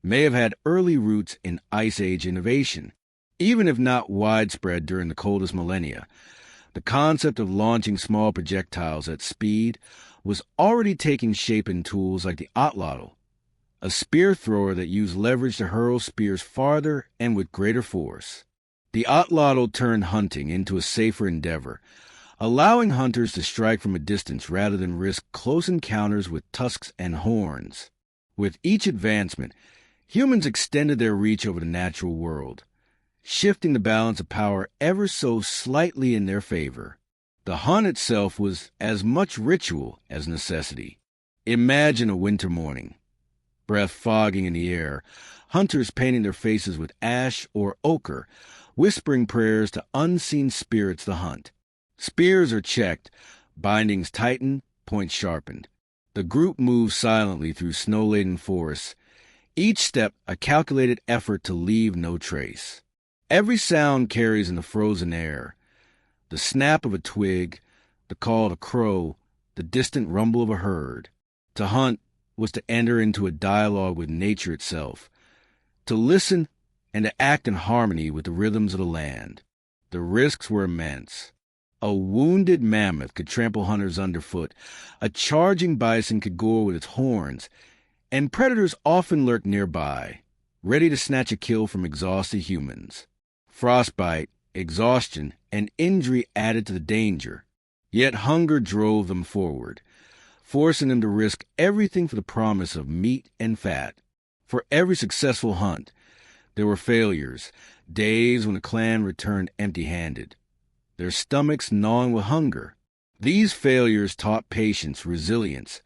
may have had early roots in Ice Age innovation. Even if not widespread during the coldest millennia, the concept of launching small projectiles at speed was already taking shape in tools like the atlatl, a spear thrower that used leverage to hurl spears farther and with greater force. The atlatl turned hunting into a safer endeavor, allowing hunters to strike from a distance rather than risk close encounters with tusks and horns. With each advancement, humans extended their reach over the natural world, shifting the balance of power ever so slightly in their favor. The hunt itself was as much ritual as necessity. Imagine a winter morning, breath fogging in the air, hunters painting their faces with ash or ochre, whispering prayers to unseen spirits to hunt. Spears are checked, bindings tightened, points sharpened. The group moves silently through snow-laden forests, each step a calculated effort to leave no trace. Every sound carries in the frozen air: the snap of a twig, the call of a crow, the distant rumble of a herd. To hunt was to enter into a dialogue with nature itself, to listen and to act in harmony with the rhythms of the land. The risks were immense. A wounded mammoth could trample hunters underfoot, a charging bison could gore with its horns, and predators often lurked nearby, ready to snatch a kill from exhausted humans. Frostbite, exhaustion, and injury added to the danger, yet hunger drove them forward, forcing them to risk everything for the promise of meat and fat. For every successful hunt, there were failures, days when the clan returned empty-handed, their stomachs gnawing with hunger. These failures taught patience, resilience,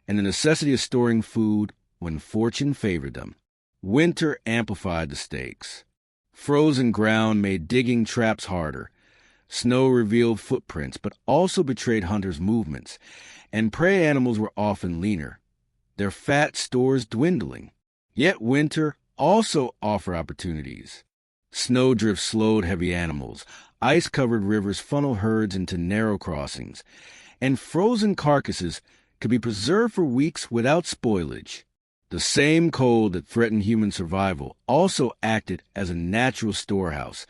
and the necessity of storing food when fortune favored them. Winter amplified the stakes. Frozen ground made digging traps harder. Snow revealed footprints, but also betrayed hunters' movements, and prey animals were often leaner, their fat stores dwindling. Yet winter also offered opportunities. Snowdrifts slowed heavy animals, ice-covered rivers funneled herds into narrow crossings, and frozen carcasses could be preserved for weeks without spoilage. The same cold that threatened human survival also acted as a natural storehouse,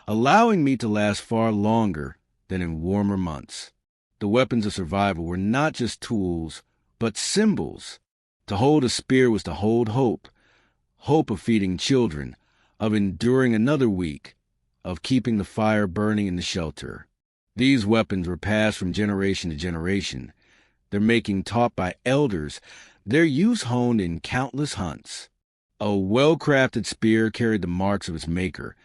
allowing meat to last far longer than in warmer months. The weapons of survival were not just tools, but symbols. To hold a spear was to hold hope, hope of feeding children, of enduring another week, of keeping the fire burning in the shelter. These weapons were passed from generation to generation, their making taught by elders, their use honed in countless hunts. A well-crafted spear carried the marks of its maker,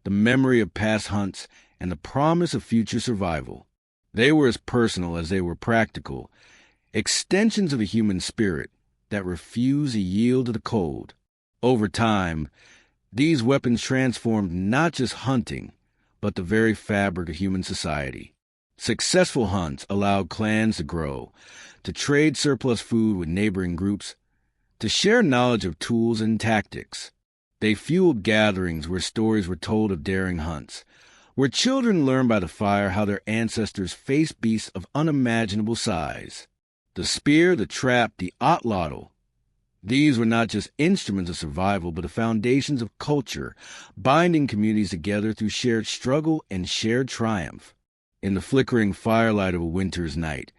the memory of past hunts, and the promise of future survival. They were as personal as they were practical, extensions of the human spirit that refused to yield to the cold. Over time, these weapons transformed not just hunting, but the very fabric of human society. Successful hunts allowed clans to grow, to trade surplus food with neighboring groups, to share knowledge of tools and tactics. They fueled gatherings where stories were told of daring hunts, where children learned by the fire how their ancestors faced beasts of unimaginable size. The spear, the trap, the atlatl. These were not just instruments of survival, but the foundations of culture, binding communities together through shared struggle and shared triumph. In the flickering firelight of a winter's night,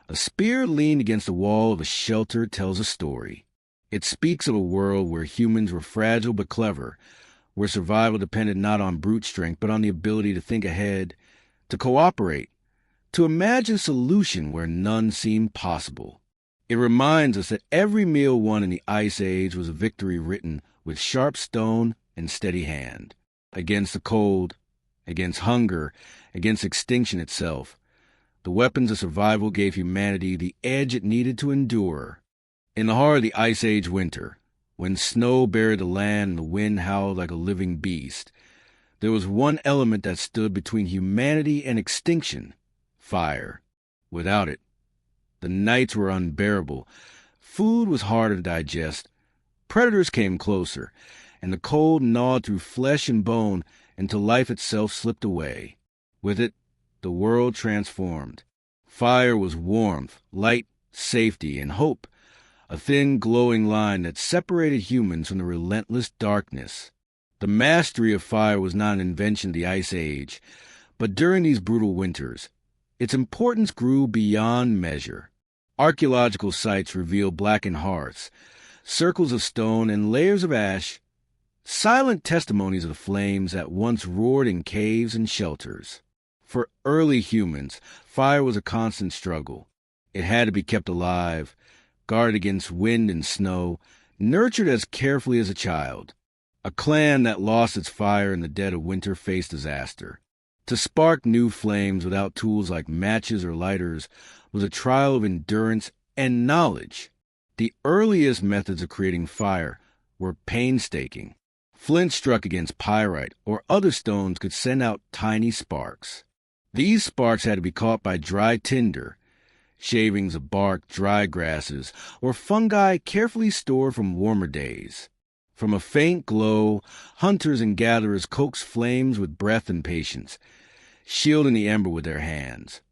a spear leaned against the wall of a shelter tells a story. It speaks of a world where humans were fragile but clever, where survival depended not on brute strength but on the ability to think ahead, to cooperate, to imagine a solution where none seemed possible. It reminds us that every meal won in the Ice Age was a victory written with sharp stone and steady hand. Against the cold, against hunger, against extinction itself, the weapons of survival gave humanity the edge it needed to endure. In the heart of the Ice Age winter, when snow buried the land and the wind howled like a living beast, there was one element that stood between humanity and extinction: fire. Without it, the nights were unbearable. Food was harder to digest. Predators came closer, and the cold gnawed through flesh and bone, until life itself slipped away. With it, the world transformed. Fire was warmth, light, safety, and hope, a thin, glowing line that separated humans from the relentless darkness. The mastery of fire was not an invention of the Ice Age, but during these brutal winters, its importance grew beyond measure. Archaeological sites reveal blackened hearths, circles of stone, and layers of ash, silent testimonies of the flames that once roared in caves and shelters. For early humans, fire was a constant struggle. It had to be kept alive, guarded against wind and snow, nurtured as carefully as a child. A clan that lost its fire in the dead of winter faced disaster. To spark new flames without tools like matches or lighters was a trial of endurance and knowledge. The earliest methods of creating fire were painstaking. Flint struck against pyrite or other stones could send out tiny sparks. These sparks had to be caught by dry tinder, shavings of bark, dry grasses, or fungi carefully stored from warmer days. From a faint glow, hunters and gatherers coaxed flames with breath and patience, shielding the ember with their hands,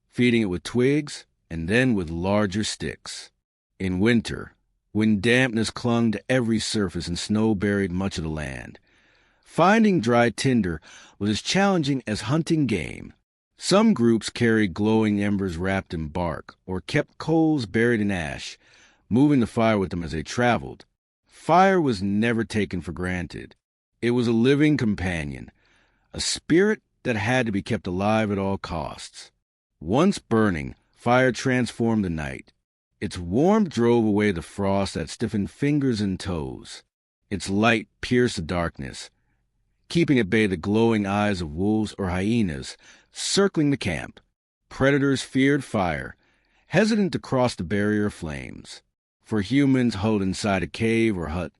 feeding it with twigs and then with larger sticks. In winter, when dampness clung to every surface and snow buried much of the land, finding dry tinder was as challenging as hunting game. Some groups carried glowing embers wrapped in bark or kept coals buried in ash, moving the fire with them as they traveled. Fire was never taken for granted. It was a living companion, a spirit that had to be kept alive at all costs. Once burning, fire transformed the night. Its warmth drove away the frost that stiffened fingers and toes. Its light pierced the darkness, keeping at bay the glowing eyes of wolves or hyenas circling the camp. Predators feared fire, hesitant to cross the barrier of flames. For humans huddled inside a cave or hut,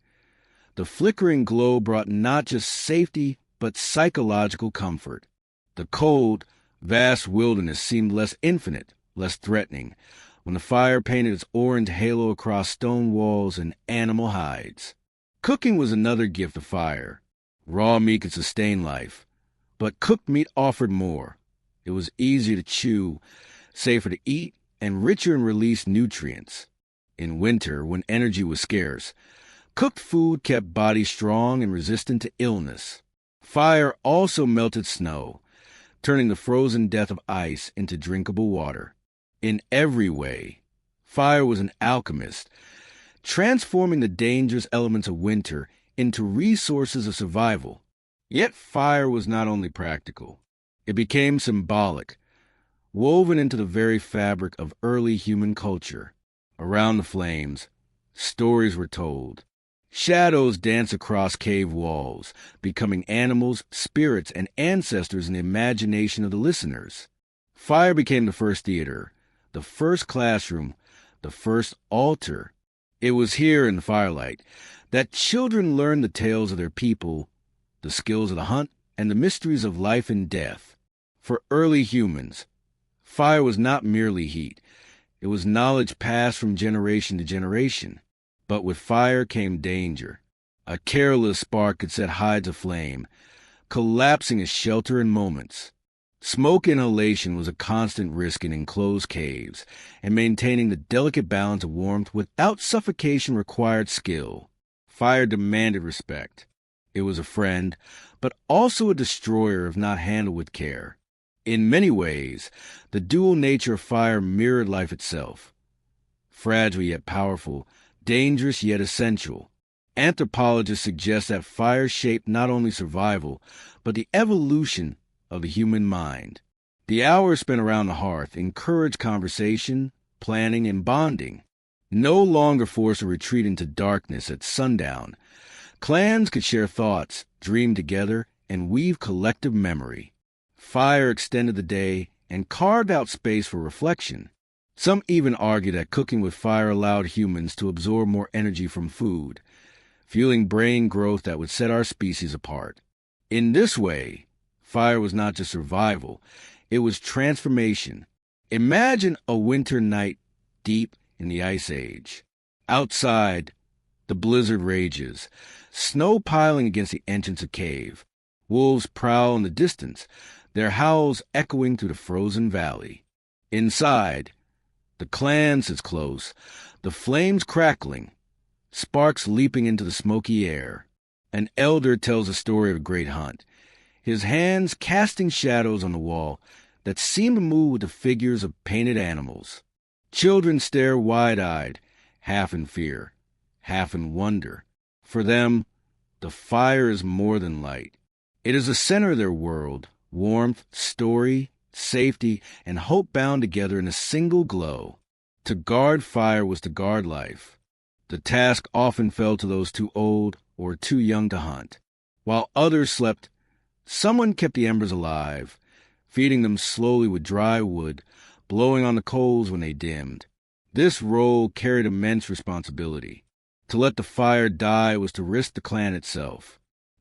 the flickering glow brought not just safety, but psychological comfort. The cold, vast wilderness seemed less infinite, less threatening, when the fire painted its orange halo across stone walls and animal hides. Cooking was another gift of fire. Raw meat could sustain life, but cooked meat offered more. It was easier to chew, safer to eat, and richer in released nutrients. In winter, when energy was scarce, cooked food kept bodies strong and resistant to illness. Fire also melted snow, turning the frozen death of ice into drinkable water. In every way, fire was an alchemist, transforming the dangerous elements of winter into resources of survival. Yet fire was not only practical. It became symbolic, woven into the very fabric of early human culture. Around the flames, stories were told. Shadows danced across cave walls, becoming animals, spirits, and ancestors in the imagination of the listeners. Fire became the first theater, the first classroom, the first altar. It was here in the firelight that children learned the tales of their people, the skills of the hunt, and the mysteries of life and death. For early humans, fire was not merely heat. It was knowledge passed from generation to generation. But with fire came danger. A careless spark could set hides aflame, collapsing a shelter in moments. Smoke inhalation was a constant risk in enclosed caves, and maintaining the delicate balance of warmth without suffocation required skill. Fire demanded respect. It was a friend, but also a destroyer if not handled with care. In many ways, the dual nature of fire mirrored life itself. Fragile yet powerful, dangerous yet essential. Anthropologists suggest that fire shaped not only survival, but the evolution of the human mind. The hours spent around the hearth encouraged conversation, planning, and bonding. No longer forced a retreat into darkness at sundown, clans could share thoughts, dream together, and weave collective memory. Fire extended the day and carved out space for reflection. Some even argue that cooking with fire allowed humans to absorb more energy from food, fueling brain growth that would set our species apart. In this way, fire was not just survival, it was transformation. Imagine a winter night deep in the Ice Age. Outside, the blizzard rages, snow piling against the entrance of cave. Wolves prowl in the distance, their howls echoing through the frozen valley. Inside, the clan sits close, the flames crackling, sparks leaping into the smoky air. An elder tells a story of a great hunt, his hands casting shadows on the wall that seem to move with the figures of painted animals. Children stare wide-eyed, half in fear, half in wonder. For them, the fire is more than light. It is the center of their world, warmth, story, safety, and hope bound together in a single glow. To guard fire was to guard life. The task often fell to those too old or too young to hunt. While others slept, someone kept the embers alive, feeding them slowly with dry wood, blowing on the coals when they dimmed. This role carried immense responsibility. To let the fire die was to risk the clan itself.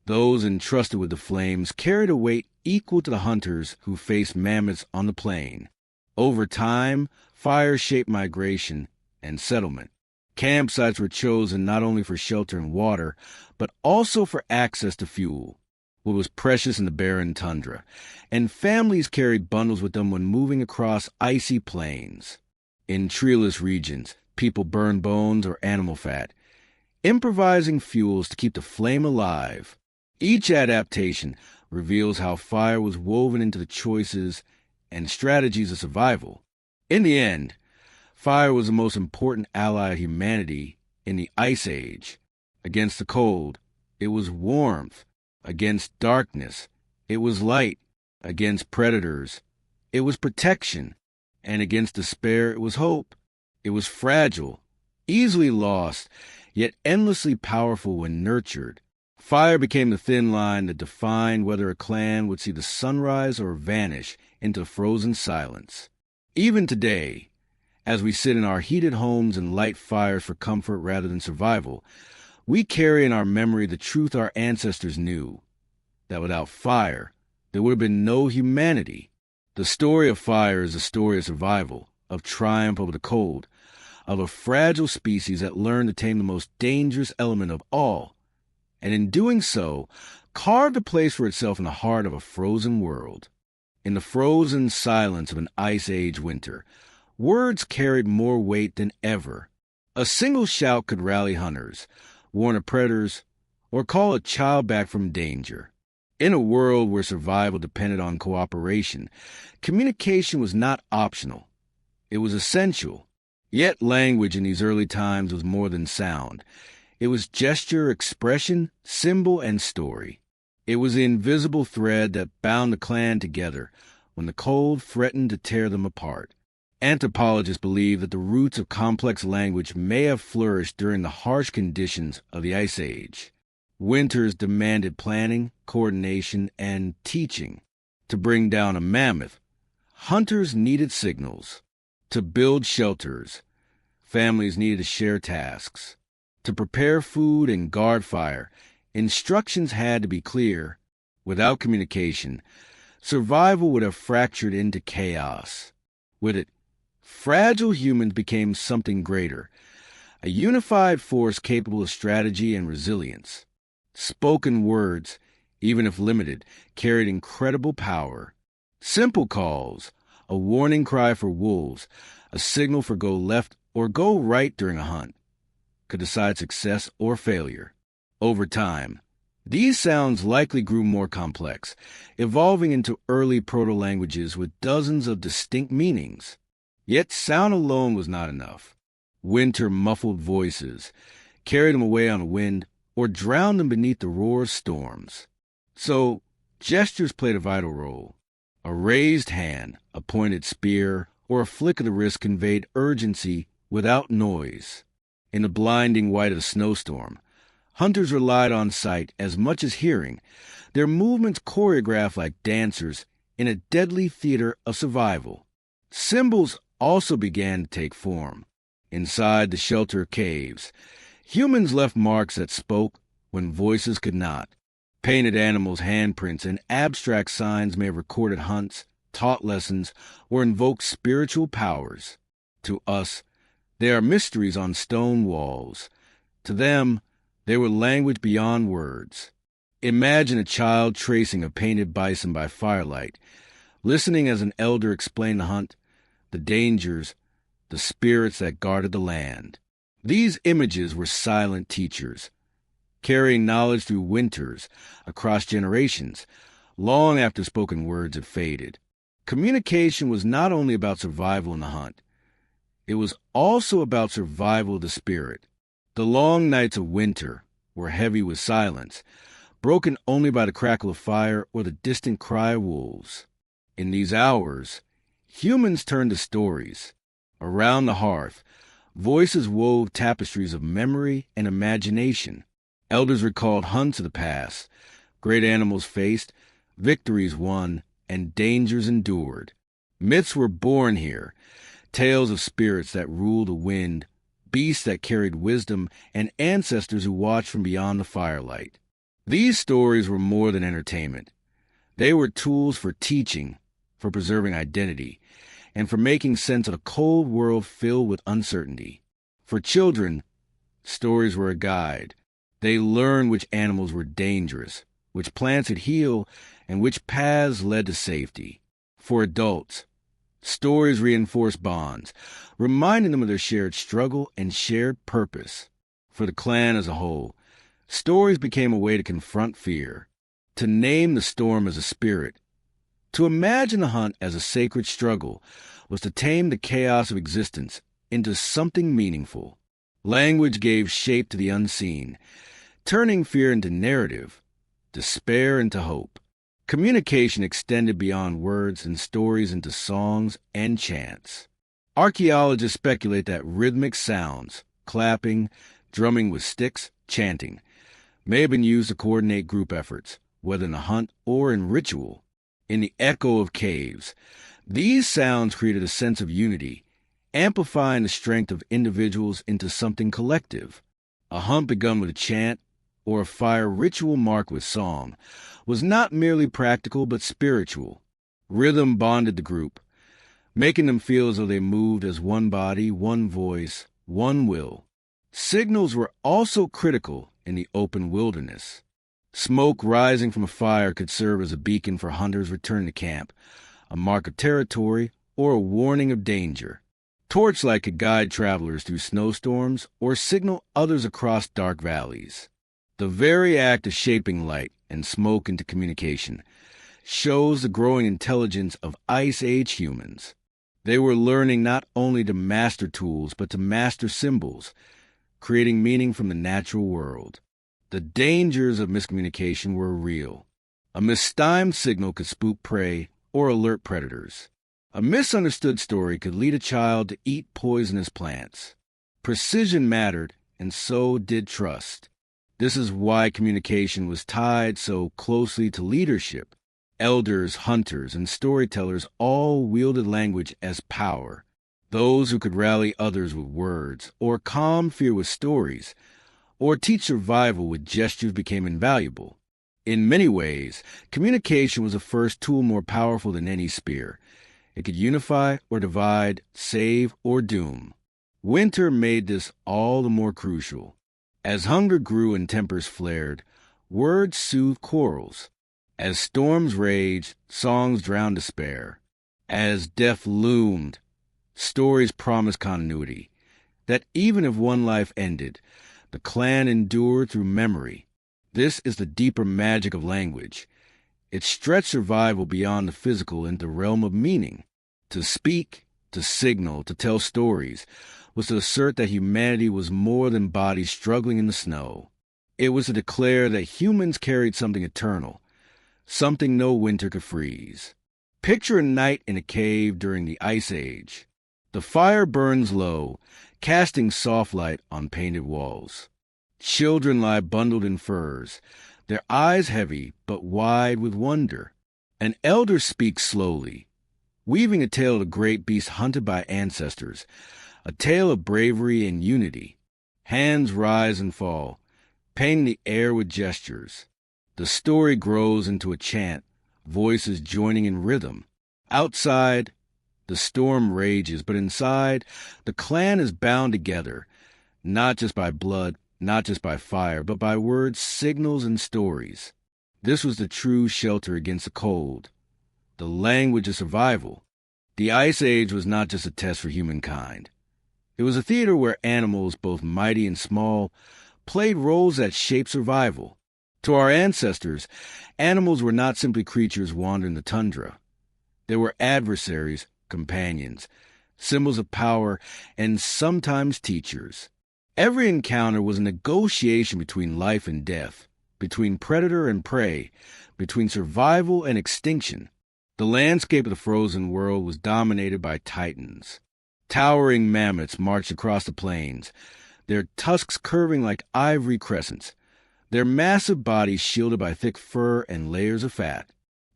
Those entrusted with the flames carried a weight equal to the hunters who faced mammoths on the plain. Over time, fire shaped migration and settlement. Campsites were chosen not only for shelter and water, but also for access to fuel, what was precious in the barren tundra, and families carried bundles with them when moving across icy plains. In treeless regions, people burned bones or animal fat, improvising fuels to keep the flame alive. Each adaptation reveals how fire was woven into the choices and strategies of survival. In the end, fire was the most important ally of humanity in the Ice Age. Against the cold, it was warmth. Against darkness, it was light. Against predators, it was protection. And against despair, it was hope. It was fragile, easily lost, yet endlessly powerful when nurtured. Fire became the thin line that defined whether a clan would see the sunrise or vanish into frozen silence. Even today, as we sit in our heated homes and light fires for comfort rather than survival, we carry in our memory the truth our ancestors knew, that without fire, there would have been no humanity. The story of fire is a story of survival, of triumph over the cold, of a fragile species that learned to tame the most dangerous element of all, and in doing so, carved a place for itself in the heart of a frozen world. In the frozen silence of an Ice Age winter, words carried more weight than ever. A single shout could rally hunters, warn of predators, or call a child back from danger. In a world where survival depended on cooperation, communication was not optional. It was essential. Yet language in these early times was more than sound. It was gesture, expression, symbol, and story. It was the invisible thread that bound the clan together when the cold threatened to tear them apart. Anthropologists believe that the roots of complex language may have flourished during the harsh conditions of the Ice Age. Winters demanded planning, coordination, and teaching. To bring down a mammoth, hunters needed signals. To build shelters, families needed to share tasks. To prepare food and guard fire, instructions had to be clear. Without communication, survival would have fractured into chaos. With it, fragile humans became something greater, a unified force capable of strategy and resilience. Spoken words, even if limited, carried incredible power. Simple calls, a warning cry for wolves, a signal for go left or go right during a hunt, could decide success or failure. Over time, these sounds likely grew more complex, evolving into early proto-languages with dozens of distinct meanings. Yet sound alone was not enough. Winter muffled voices, carried them away on the wind, or drowned them beneath the roar of storms. So, gestures played a vital role. A raised hand, a pointed spear, or a flick of the wrist conveyed urgency without noise. In the blinding white of a snowstorm, hunters relied on sight as much as hearing, their movements choreographed like dancers in a deadly theater of survival. Symbols also began to take form. Inside the shelter of caves, humans left marks that spoke when voices could not. Painted animals' handprints and abstract signs may have recorded hunts, taught lessons, or invoked spiritual powers. To us, they are mysteries on stone walls. To them, they were language beyond words. Imagine a child tracing a painted bison by firelight, listening as an elder explained the hunt, the dangers, the spirits that guarded the land. These images were silent teachers, carrying knowledge through winters, across generations, long after spoken words had faded. Communication was not only about survival in the hunt, it was also about survival of the spirit. The long nights of winter were heavy with silence, broken only by the crackle of fire or the distant cry of wolves. In these hours, humans turned to stories. Around the hearth, voices wove tapestries of memory and imagination. Elders recalled hunts of the past, great animals faced, victories won, and dangers endured. Myths were born here, tales of spirits that ruled the wind, beasts that carried wisdom, and ancestors who watched from beyond the firelight. These stories were more than entertainment. They were tools for teaching, for preserving identity, and for making sense of a cold world filled with uncertainty. For children, stories were a guide. They learned which animals were dangerous, which plants could heal, and which paths led to safety. For adults, stories reinforced bonds, reminding them of their shared struggle and shared purpose. For the clan as a whole, stories became a way to confront fear, to name the storm as a spirit. To imagine the hunt as a sacred struggle was to tame the chaos of existence into something meaningful. Language gave shape to the unseen, turning fear into narrative, despair into hope. Communication extended beyond words and stories into songs and chants. Archaeologists speculate that rhythmic sounds, clapping, drumming with sticks, chanting, may have been used to coordinate group efforts, whether in the hunt or in ritual. In the echo of caves, these sounds created a sense of unity, amplifying the strength of individuals into something collective. A hunt begun with a chant, or a fire ritual marked with song, was not merely practical but spiritual. Rhythm bonded the group, making them feel as though they moved as one body, one voice, one will. Signals were also critical in the open wilderness. Smoke rising from a fire could serve as a beacon for hunters returning to camp, a mark of territory, or a warning of danger. Torchlight could guide travelers through snowstorms or signal others across dark valleys. The very act of shaping light and smoke into communication shows the growing intelligence of Ice Age humans. They were learning not only to master tools, but to master symbols, creating meaning from the natural world. The dangers of miscommunication were real. A mistimed signal could spook prey or alert predators. A misunderstood story could lead a child to eat poisonous plants. Precision mattered, and so did trust. This is why communication was tied so closely to leadership. Elders, hunters, and storytellers all wielded language as power. Those who could rally others with words, or calm fear with stories, or teach survival with gestures became invaluable. In many ways, communication was the first tool more powerful than any spear. It could unify or divide, save or doom. Winter made this all the more crucial. As hunger grew and tempers flared, words soothed quarrels. As storms raged, songs drowned despair. As death loomed, stories promised continuity, that even if one life ended, the clan endured through memory. This is the deeper magic of language. It stretched survival beyond the physical into the realm of meaning. To speak, to signal, to tell stories, was to assert that humanity was more than bodies struggling in the snow. It was to declare that humans carried something eternal, something no winter could freeze. Picture a night in a cave during the Ice Age. The fire burns low, casting soft light on painted walls. Children lie bundled in furs, their eyes heavy but wide with wonder. An elder speaks slowly, weaving a tale of the great beast hunted by ancestors, a tale of bravery and unity. Hands rise and fall, painting the air with gestures. The story grows into a chant, voices joining in rhythm. Outside, the storm rages, but inside, the clan is bound together, not just by blood, not just by fire, but by words, signals, and stories. This was the true shelter against the cold, the language of survival. The Ice Age was not just a test for humankind. It was a theater where animals, both mighty and small, played roles that shaped survival. To our ancestors, animals were not simply creatures wandering the tundra. They were adversaries, companions, symbols of power, and sometimes teachers. Every encounter was a negotiation between life and death, between predator and prey, between survival and extinction. The landscape of the frozen world was dominated by titans. Towering mammoths marched across the plains, their tusks curving like ivory crescents, their massive bodies shielded by thick fur and layers of fat.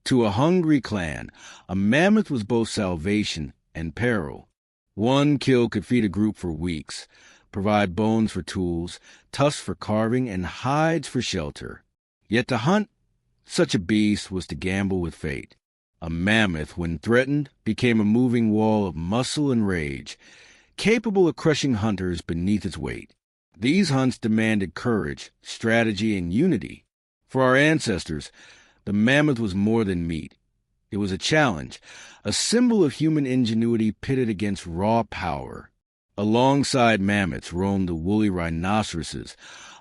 To a hungry clan, a mammoth was both salvation and peril. One kill could feed a group for weeks, provide bones for tools, tusks for carving, and hides for shelter. Yet to hunt such a beast was to gamble with fate. A mammoth, when threatened, became a moving wall of muscle and rage, capable of crushing hunters beneath its weight. These hunts demanded courage, strategy, and unity. For our ancestors, the mammoth was more than meat. It was a challenge, a symbol of human ingenuity pitted against raw power. Alongside mammoths roamed the woolly rhinoceroses,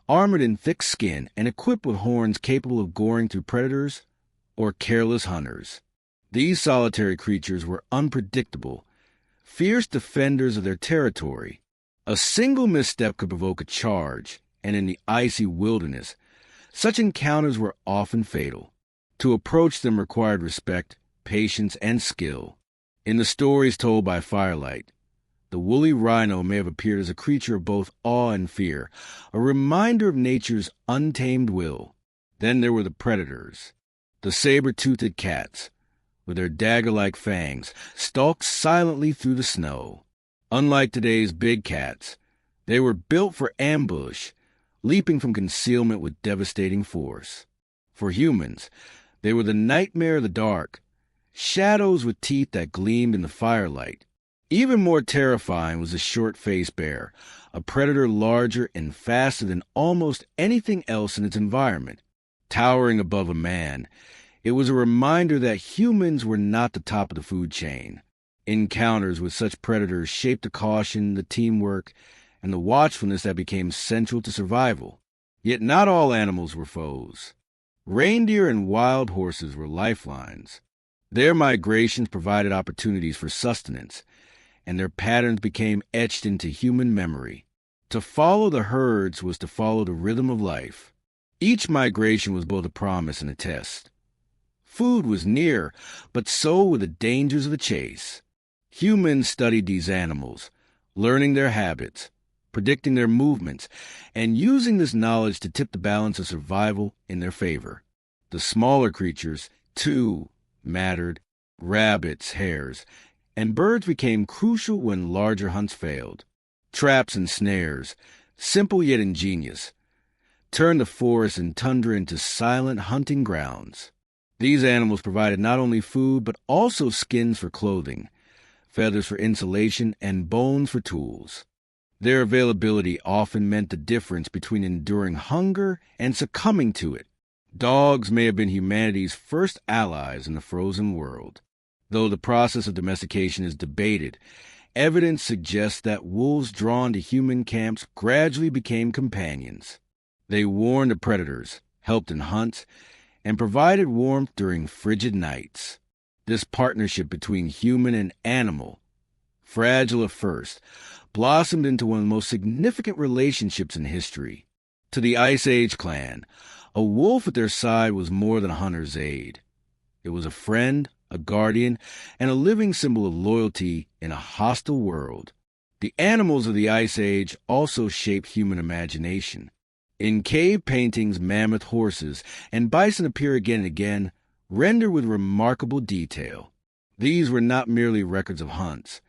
armored in thick skin and equipped with horns capable of goring through predators or careless hunters. These solitary creatures were unpredictable, fierce defenders of their territory. A single misstep could provoke a charge, and in the icy wilderness, such encounters were often fatal. To approach them required respect, patience, and skill. In the stories told by firelight, the woolly rhino may have appeared as a creature of both awe and fear, a reminder of nature's untamed will. Then there were the predators, the saber-toothed cats, with their dagger-like fangs, stalked silently through the snow. Unlike today's big cats, they were built for ambush, leaping from concealment with devastating force. For humans, they were the nightmare of the dark, shadows with teeth that gleamed in the firelight. Even more terrifying was the short-faced bear, a predator larger and faster than almost anything else in its environment. Towering above a man, it was a reminder that humans were not the top of the food chain. Encounters with such predators shaped the caution, the teamwork, and the watchfulness that became central to survival. Yet not all animals were foes. Reindeer and wild horses were lifelines. Their migrations provided opportunities for sustenance, and their patterns became etched into human memory. To follow the herds was to follow the rhythm of life. Each migration was both a promise and a test. Food was near, but so were the dangers of the chase. Humans studied these animals, learning their habits, predicting their movements, and using this knowledge to tip the balance of survival in their favor. The smaller creatures, too, mattered. Rabbits, hares, and birds became crucial when larger hunts failed. Traps and snares, simple yet ingenious, turned the forest and tundra into silent hunting grounds. These animals provided not only food, but also skins for clothing, feathers for insulation, and bones for tools. Their availability often meant the difference between enduring hunger and succumbing to it. Dogs may have been humanity's first allies in the frozen world. Though the process of domestication is debated, evidence suggests that wolves drawn to human camps gradually became companions. They warned the predators, helped in hunts, and provided warmth during frigid nights. This partnership between human and animal, fragile at first, blossomed into one of the most significant relationships in history. To the Ice Age clan, a wolf at their side was more than a hunter's aid. It was a friend, a guardian, and a living symbol of loyalty in a hostile world. The animals of the Ice Age also shaped human imagination. In cave paintings, mammoth horses and bison appear again and again, rendered with remarkable detail. These were not merely records of hunts.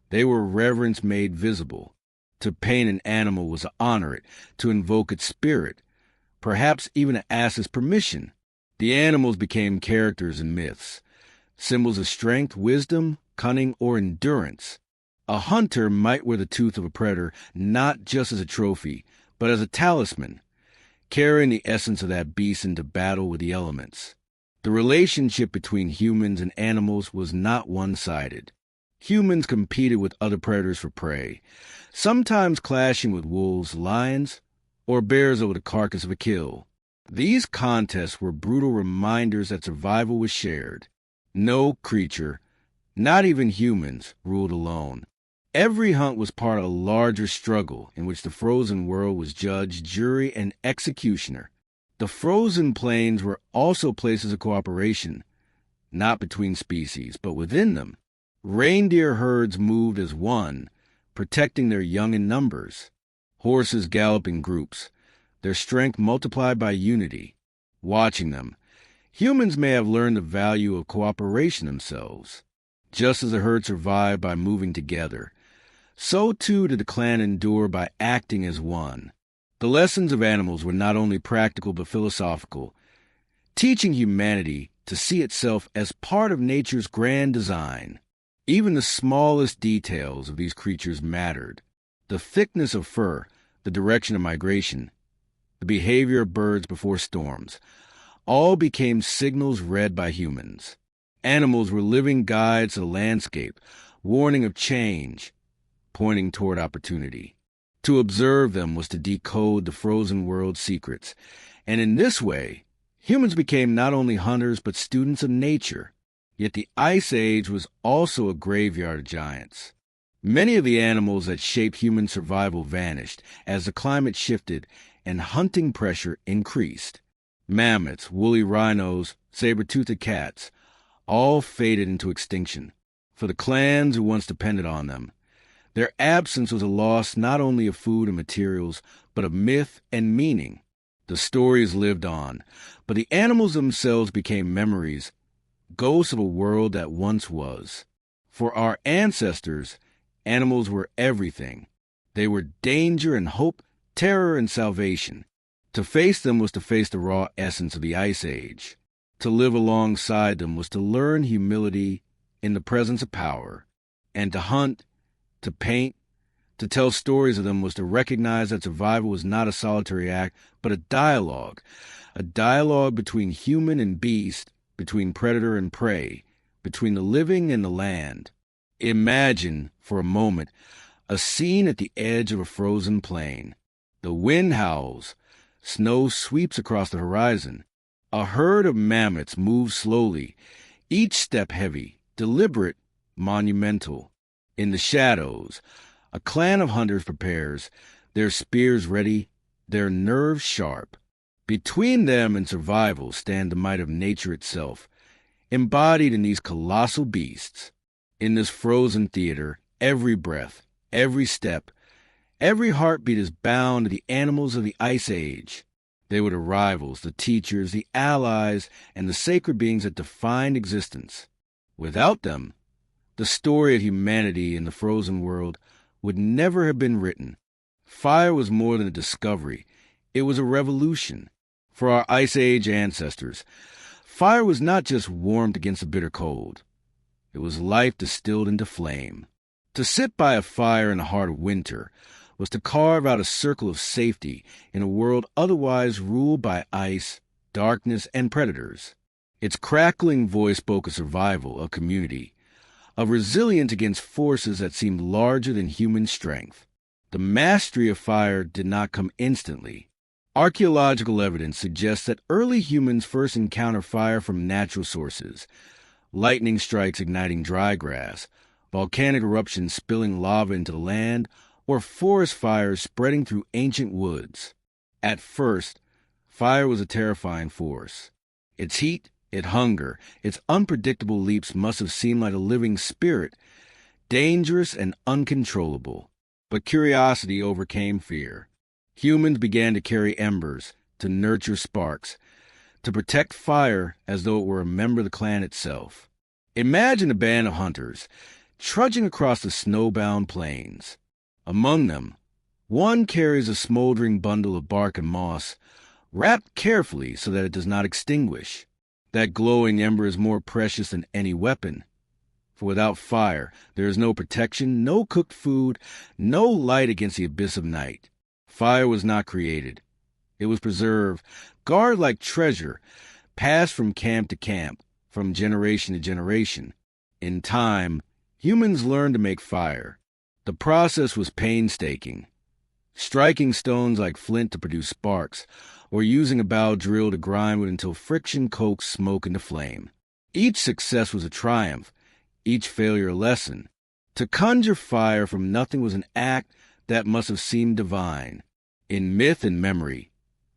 They were reverence made visible. To paint an animal was to honor it, to invoke its spirit, perhaps even to ask its permission. The animals became characters in myths, symbols of strength, wisdom, cunning, or endurance. A hunter might wear the tooth of a predator not just as a trophy, but as a talisman, carrying the essence of that beast into battle with the elements. The relationship between humans and animals was not one-sided. Humans competed with other predators for prey, sometimes clashing with wolves, lions, or bears over the carcass of a kill. These contests were brutal reminders that survival was shared. No creature, not even humans, ruled alone. Every hunt was part of a larger struggle in which the frozen world was judge, jury, and executioner. The frozen plains were also places of cooperation, not between species, but within them. Reindeer herds moved as one, protecting their young in numbers. Horses galloped in groups, their strength multiplied by unity. Watching them, humans may have learned the value of cooperation themselves. Just as the herd survived by moving together, so too did the clan endure by acting as one. The lessons of animals were not only practical but philosophical, teaching humanity to see itself as part of nature's grand design. Even the smallest details of these creatures mattered. The thickness of fur, the direction of migration, the behavior of birds before storms, all became signals read by humans. Animals were living guides to the landscape, warning of change, pointing toward opportunity. To observe them was to decode the frozen world's secrets, and in this way, humans became not only hunters but students of nature. Yet the Ice Age was also a graveyard of giants. Many of the animals that shaped human survival vanished as the climate shifted and hunting pressure increased. Mammoths, woolly rhinos, saber-toothed cats, all faded into extinction. For the clans who once depended on them, their absence was a loss not only of food and materials, but of myth and meaning. The stories lived on, but the animals themselves became memories, ghosts of a world that once was. For our ancestors, animals were everything. They were danger and hope, terror and salvation. To face them was to face the raw essence of the Ice Age. To live alongside them was to learn humility in the presence of power. And to hunt, to paint, to tell stories of them was to recognize that survival was not a solitary act, but a dialogue between human and beast, between predator and prey, between the living and the land. Imagine, for a moment, a scene at the edge of a frozen plain. The wind howls, snow sweeps across the horizon. A herd of mammoths moves slowly, each step heavy, deliberate, monumental. In the shadows, a clan of hunters prepares, their spears ready, their nerves sharp. Between them and survival stand the might of nature itself, embodied in these colossal beasts. In this frozen theater, every breath, every step, every heartbeat is bound to the animals of the Ice Age. They were the rivals, the teachers, the allies, and the sacred beings that defined existence. Without them, the story of humanity in the frozen world would never have been written. Fire was more than a discovery. It was a revolution. For our Ice Age ancestors, fire was not just warmth against the bitter cold. It was life distilled into flame. To sit by a fire in the heart of winter was to carve out a circle of safety in a world otherwise ruled by ice, darkness, and predators. Its crackling voice spoke of survival, of community, of resilience against forces that seemed larger than human strength. The mastery of fire did not come instantly. Archaeological evidence suggests that early humans first encountered fire from natural sources, lightning strikes igniting dry grass, volcanic eruptions spilling lava into the land, or forest fires spreading through ancient woods. At first, fire was a terrifying force. Its heat, its hunger, its unpredictable leaps must have seemed like a living spirit, dangerous and uncontrollable. But curiosity overcame fear. Humans began to carry embers, to nurture sparks, to protect fire as though it were a member of the clan itself. Imagine a band of hunters trudging across the snowbound plains. Among them, one carries a smoldering bundle of bark and moss, wrapped carefully so that it does not extinguish. That glowing ember is more precious than any weapon. For without fire, there is no protection, no cooked food, no light against the abyss of night. Fire was not created. It was preserved, guarded like treasure, passed from camp to camp, from generation to generation. In time, humans learned to make fire. The process was painstaking, striking stones like flint to produce sparks, or using a bow drill to grind wood until friction coaxed smoke into flame. Each success was a triumph, each failure a lesson. To conjure fire from nothing was an act that must have seemed divine. In myth and memory,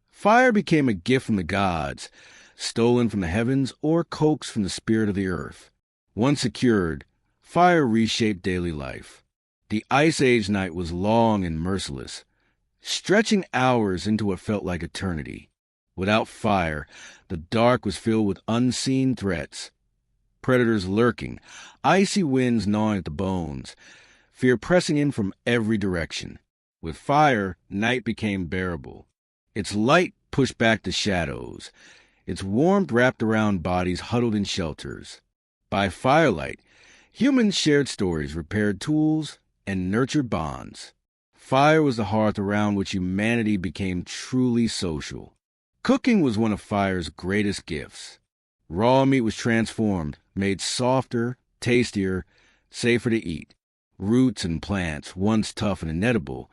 fire became a gift from the gods, stolen from the heavens or coaxed from the spirit of the earth. Once secured, fire reshaped daily life. The Ice Age night was long and merciless, stretching hours into what felt like eternity. Without fire, the dark was filled with unseen threats. Predators lurking, icy winds gnawing at the bones, fear pressing in from every direction. With fire, night became bearable. Its light pushed back the shadows, its warmth wrapped around bodies huddled in shelters. By firelight, humans shared stories, repaired tools, and nurtured bonds. Fire was the hearth around which humanity became truly social. Cooking was one of fire's greatest gifts. Raw meat was transformed, made softer, tastier, safer to eat. Roots and plants, once tough and inedible,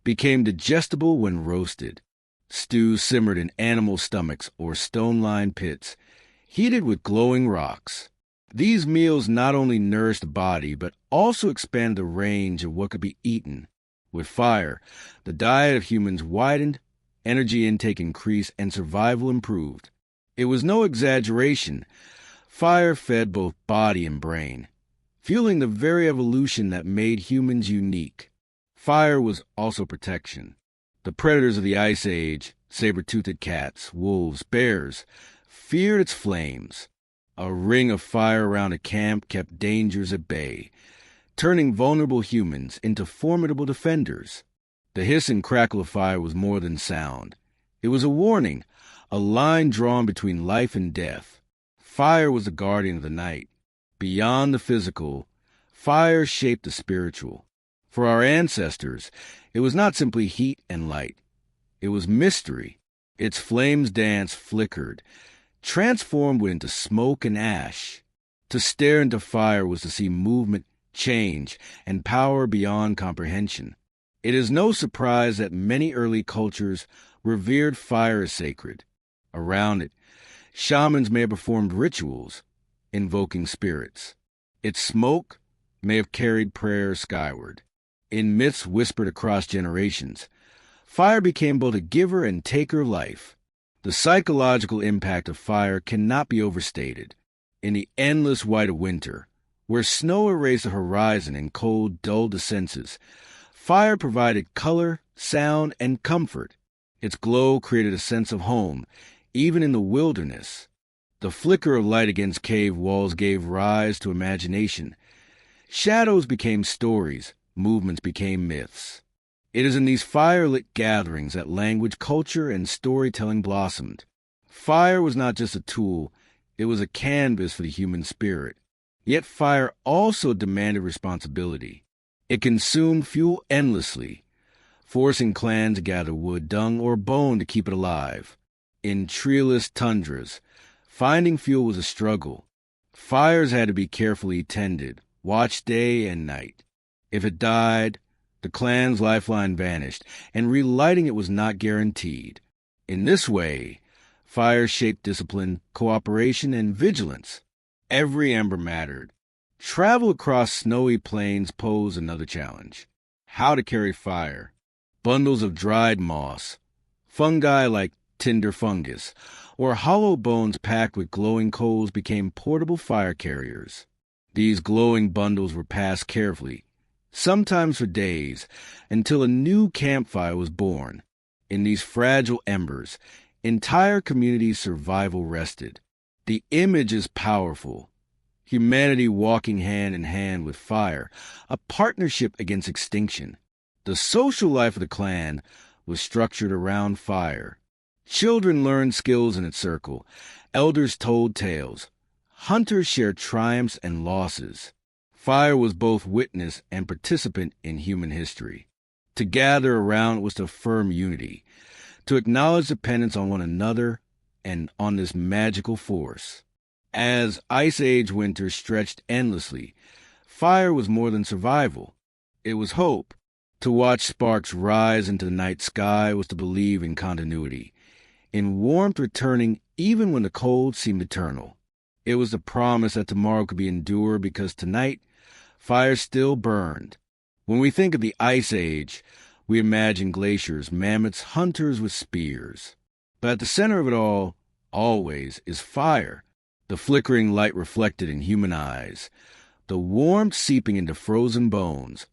became digestible when roasted. Stews simmered in animal stomachs or stone-lined pits, heated with glowing rocks. These meals not only nourished the body, but also expanded the range of what could be eaten. With fire, the diet of humans widened, energy intake increased, and survival improved. It was no exaggeration. Fire fed both body and brain, fueling the very evolution that made humans unique. Fire was also protection. The predators of the Ice Age, saber-toothed cats, wolves, bears, feared its flames. A ring of fire around a camp kept dangers at bay, turning vulnerable humans into formidable defenders. The hiss and crackle of fire was more than sound. It was a warning, a line drawn between life and death. Fire was the guardian of the night. Beyond the physical, fire shaped the spiritual. For our ancestors, it was not simply heat and light. It was mystery. Its flames danced, flickered, transformed into smoke and ash. To stare into fire was to see movement, change, and power beyond comprehension. It is no surprise that many early cultures revered fire as sacred. Around it, shamans may have performed rituals, invoking spirits. Its smoke may have carried prayers skyward. In myths whispered across generations, fire became both a giver and taker of life. The psychological impact of fire cannot be overstated. In the endless white of winter, where snow erased the horizon and cold dulled the senses, fire provided color, sound, and comfort. Its glow created a sense of home, even in the wilderness. The flicker of light against cave walls gave rise to imagination. Shadows became stories, movements became myths. It is in these fire-lit gatherings that language, culture, and storytelling blossomed. Fire was not just a tool, it was a canvas for the human spirit. Yet fire also demanded responsibility. It consumed fuel endlessly, forcing clans to gather wood, dung, or bone to keep it alive. In treeless tundras, finding fuel was a struggle. Fires had to be carefully tended, watched day and night. If it died, the clan's lifeline vanished, and relighting it was not guaranteed. In this way, fire shaped discipline, cooperation, and vigilance. Every ember mattered. Travel across snowy plains posed another challenge. How to carry fire. Bundles of dried moss, fungi like tinder fungus, or hollow bones packed with glowing coals became portable fire carriers. These glowing bundles were passed carefully, sometimes for days, until a new campfire was born. In these fragile embers, entire communities' survival rested. The image is powerful. Humanity walking hand in hand with fire, a partnership against extinction. The social life of the clan was structured around fire. Children learned skills in its circle. Elders told tales. Hunters shared triumphs and losses. Fire was both witness and participant in human history. To gather around was to affirm unity, to acknowledge dependence on one another and on this magical force. As Ice Age winters stretched endlessly, fire was more than survival. It was hope. To watch sparks rise into the night sky was to believe in continuity, in warmth returning even when the cold seemed eternal. It was the promise that tomorrow could be endured because tonight, fire still burned. When we think of the Ice Age, we imagine glaciers, mammoths, hunters with spears. But at the center of it all, always, is fire, the flickering light reflected in human eyes, the warmth seeping into frozen bones,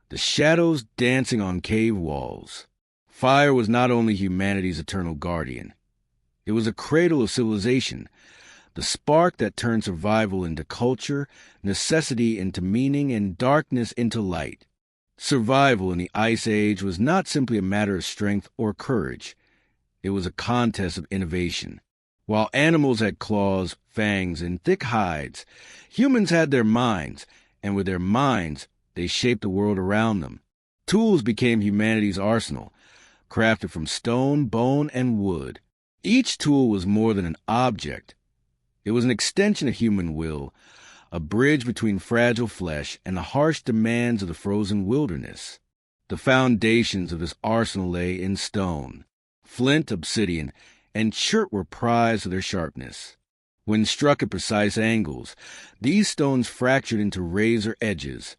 the shadows dancing on cave walls. Fire was not only humanity's eternal guardian. It was a cradle of civilization, the spark that turned survival into culture, necessity into meaning, and darkness into light. Survival in the Ice Age was not simply a matter of strength or courage. It was a contest of innovation. While animals had claws, fangs, and thick hides, humans had their minds, and with their minds, they shaped the world around them. Tools became humanity's arsenal, crafted from stone, bone, and wood. Each tool was more than an object. It was an extension of human will, a bridge between fragile flesh and the harsh demands of the frozen wilderness. The foundations of this arsenal lay in stone. Flint, obsidian, and chert were prized for their sharpness. When struck at precise angles, these stones fractured into razor edges,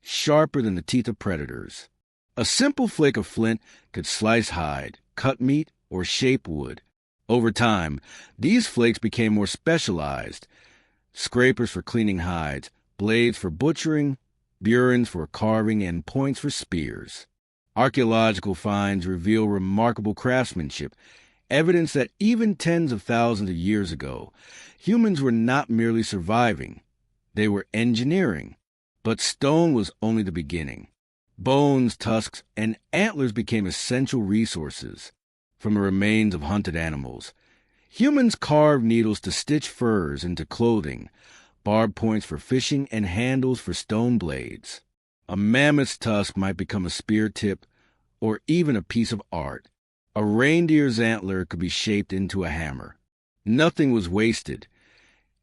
sharper than the teeth of predators. A simple flake of flint could slice hide, cut meat, or shape wood. Over time, these flakes became more specialized. Scrapers for cleaning hides, blades for butchering, burins for carving, and points for spears. Archaeological finds reveal remarkable craftsmanship, evidence that even tens of thousands of years ago, humans were not merely surviving, they were engineering. But stone was only the beginning. Bones, tusks, and antlers became essential resources. From the remains of hunted animals, humans carved needles to stitch furs into clothing, barbed points for fishing, and handles for stone blades. A mammoth's tusk might become a spear tip or even a piece of art. A reindeer's antler could be shaped into a hammer. Nothing was wasted.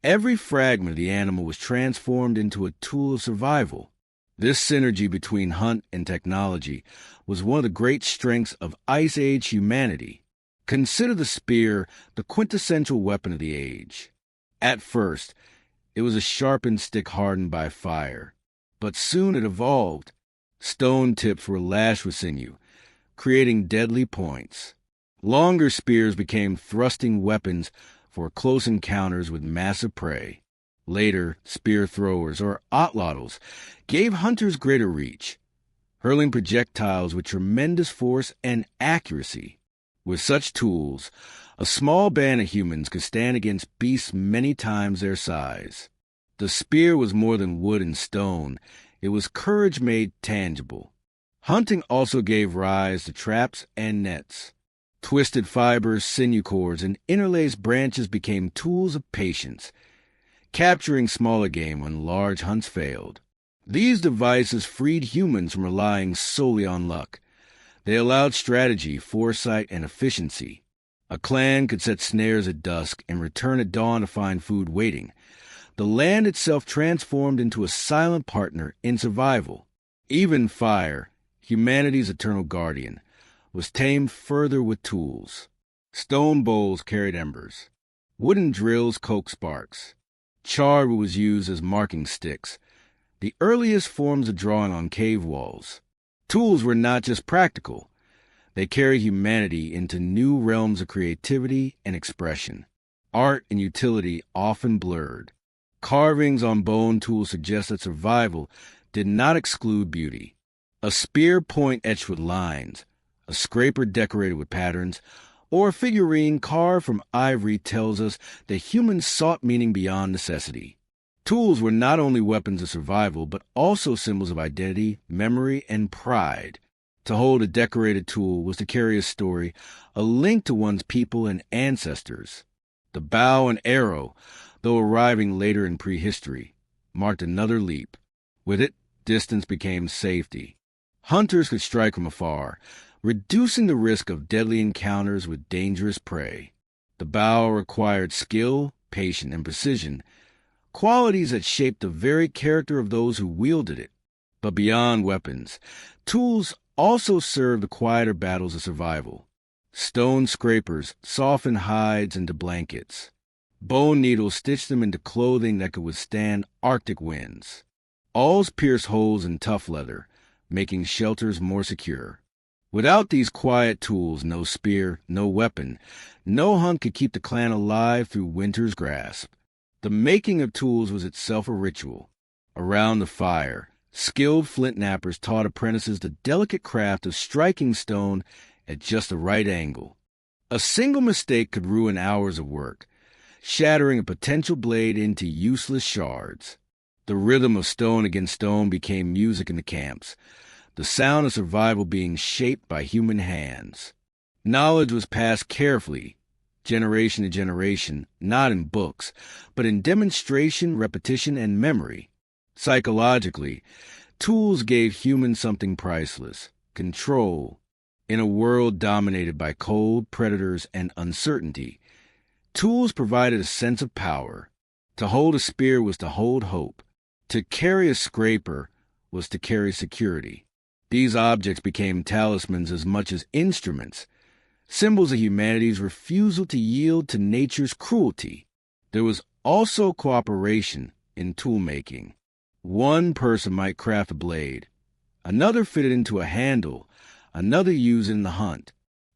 Every fragment of the animal was transformed into a tool of survival. This synergy between hunt and technology was one of the great strengths of Ice Age humanity. Consider the spear the quintessential weapon of the age. At first, it was a sharpened stick hardened by fire, but soon it evolved. Stone tips were lashed with sinew, creating deadly points. Longer spears became thrusting weapons for close encounters with massive prey. Later, spear throwers, or atlatls, gave hunters greater reach, hurling projectiles with tremendous force and accuracy. With such tools, a small band of humans could stand against beasts many times their size. The spear was more than wood and stone. It was courage made tangible. Hunting also gave rise to traps and nets. Twisted fibers, sinew cords, and interlaced branches became tools of patience, capturing smaller game when large hunts failed. These devices freed humans from relying solely on luck. They allowed strategy, foresight, and efficiency. A clan could set snares at dusk and return at dawn to find food waiting. The land itself transformed into a silent partner in survival. Even fire, humanity's eternal guardian, was tamed further with tools. Stone bowls carried embers. Wooden drills coaxed sparks. Char was used as marking sticks, the earliest forms of drawing on cave walls. Tools were not just practical. They carried humanity into new realms of creativity and expression. Art and utility often blurred. Carvings on bone tools suggest that survival did not exclude beauty. A spear point etched with lines, a scraper decorated with patterns, or a figurine carved from ivory tells us that humans sought meaning beyond necessity. Tools were not only weapons of survival, but also symbols of identity, memory, and pride. To hold a decorated tool was to carry a story, a link to one's people and ancestors. The bow and arrow, though arriving later in prehistory, marked another leap. With it, distance became safety. Hunters could strike from afar, reducing the risk of deadly encounters with dangerous prey. The bow required skill, patience, and precision, qualities that shaped the very character of those who wielded it. But beyond weapons, tools also served the quieter battles of survival. Stone scrapers softened hides into blankets. Bone needles stitched them into clothing that could withstand Arctic winds. Awls pierced holes in tough leather, making shelters more secure. Without these quiet tools, no spear, no weapon, no hunt could keep the clan alive through winter's grasp. The making of tools was itself a ritual. Around the fire, skilled flint knappers taught apprentices the delicate craft of striking stone at just the right angle. A single mistake could ruin hours of work, shattering a potential blade into useless shards. The rhythm of stone against stone became music in the camps, the sound of survival being shaped by human hands. Knowledge was passed carefully, generation to generation, not in books, but in demonstration, repetition, and memory. Psychologically, tools gave humans something priceless: control. In a world dominated by cold, predators, and uncertainty, tools provided a sense of power. To hold a spear was to hold hope. To carry a scraper was to carry security. These objects became talismans as much as instruments, symbols of humanity's refusal to yield to nature's cruelty. There was also cooperation in tool-making. One person might craft a blade, another fit it into a handle, another used it in the hunt.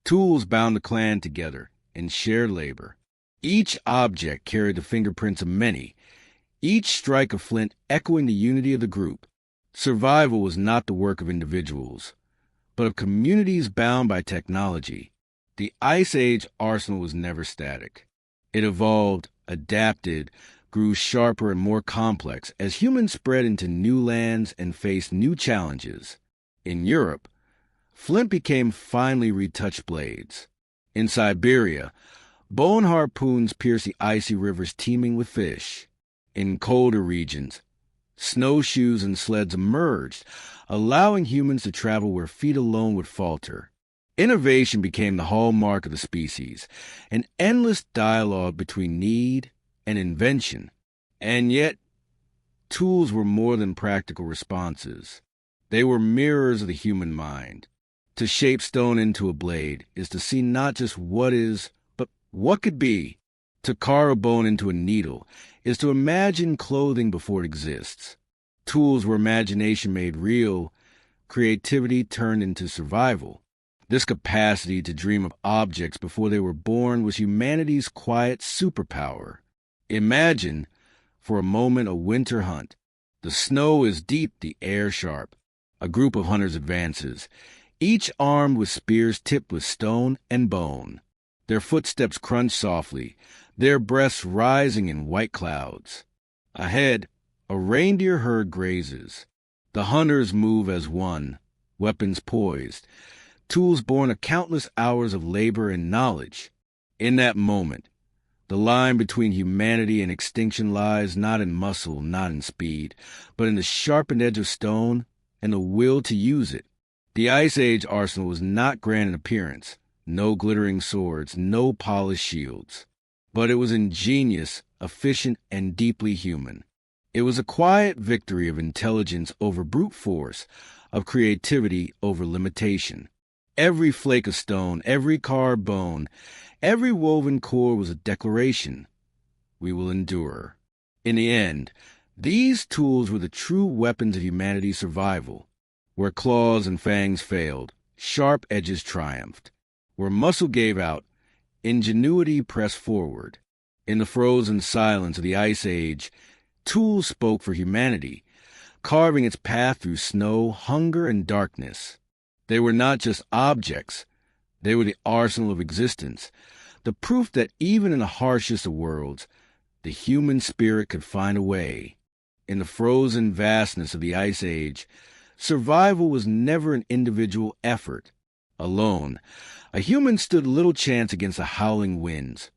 Tools bound the clan together in shared labor. Each object carried the fingerprints of many, each strike of flint echoing the unity of the group. Survival was not the work of individuals, but of communities bound by technology. The Ice Age arsenal was never static. It evolved, adapted, grew sharper and more complex as humans spread into new lands and faced new challenges. In Europe, flint became finely retouched blades. In Siberia, bone harpoons pierced the icy rivers teeming with fish. In colder regions, snowshoes and sleds emerged, allowing humans to travel where feet alone would falter. Innovation became the hallmark of the species, an endless dialogue between need and invention. And yet, tools were more than practical responses. They were mirrors of the human mind. To shape stone into a blade is to see not just what is, but what could be. To carve a bone into a needle is to imagine clothing before it exists. Tools were imagination made real, creativity turned into survival. This capacity to dream of objects before they were born was humanity's quiet superpower. Imagine, for a moment, a winter hunt. The snow is deep, the air sharp. A group of hunters advances, each armed with spears tipped with stone and bone. Their footsteps crunch softly, their breaths rising in white clouds. Ahead, a reindeer herd grazes. The hunters move as one, weapons poised, tools born of countless hours of labor and knowledge. In that moment, the line between humanity and extinction lies not in muscle, not in speed, but in the sharpened edge of stone and the will to use it. The Ice Age arsenal was not grand in appearance, no glittering swords, no polished shields. But it was ingenious, efficient, and deeply human. It was a quiet victory of intelligence over brute force, of creativity over limitation. Every flake of stone, every carved bone, every woven cord was a declaration. We will endure. In the end, these tools were the true weapons of humanity's survival. Where claws and fangs failed, sharp edges triumphed. Where muscle gave out, ingenuity pressed forward. In the frozen silence of the Ice Age, tools spoke for humanity, carving its path through snow, hunger, and darkness. They were not just objects. They were the arsenal of existence, the proof that even in the harshest of worlds, the human spirit could find a way. In the frozen vastness of the Ice Age, survival was never an individual effort. Alone, a human stood little chance against the howling winds,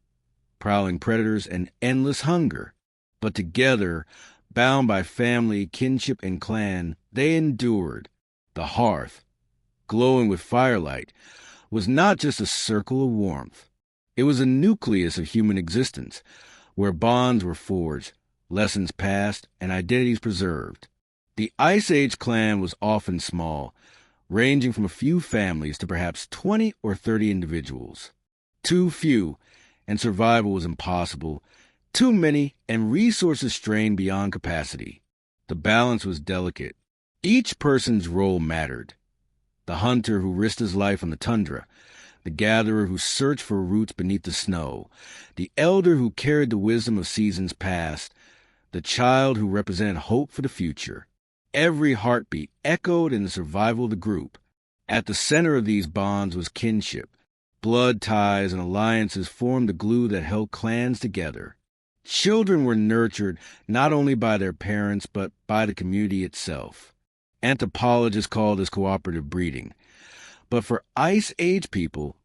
prowling predators, and endless hunger. But together, bound by family, kinship, and clan, they endured. The hearth, glowing with firelight, was not just a circle of warmth. It was a nucleus of human existence, where bonds were forged, lessons passed, and identities preserved. The Ice Age clan was often small, ranging from a few families to perhaps 20 or 30 individuals. Too few, and survival was impossible. Too many, and resources strained beyond capacity. The balance was delicate. Each person's role mattered. The hunter who risked his life on the tundra, the gatherer who searched for roots beneath the snow, the elder who carried the wisdom of seasons past, the child who represented hope for the future. Every heartbeat echoed in the survival of the group. At the center of these bonds was kinship. Blood ties and alliances formed the glue that held clans together. Children were nurtured not only by their parents but by the community itself. Anthropologists call this cooperative breeding. But for Ice Age people,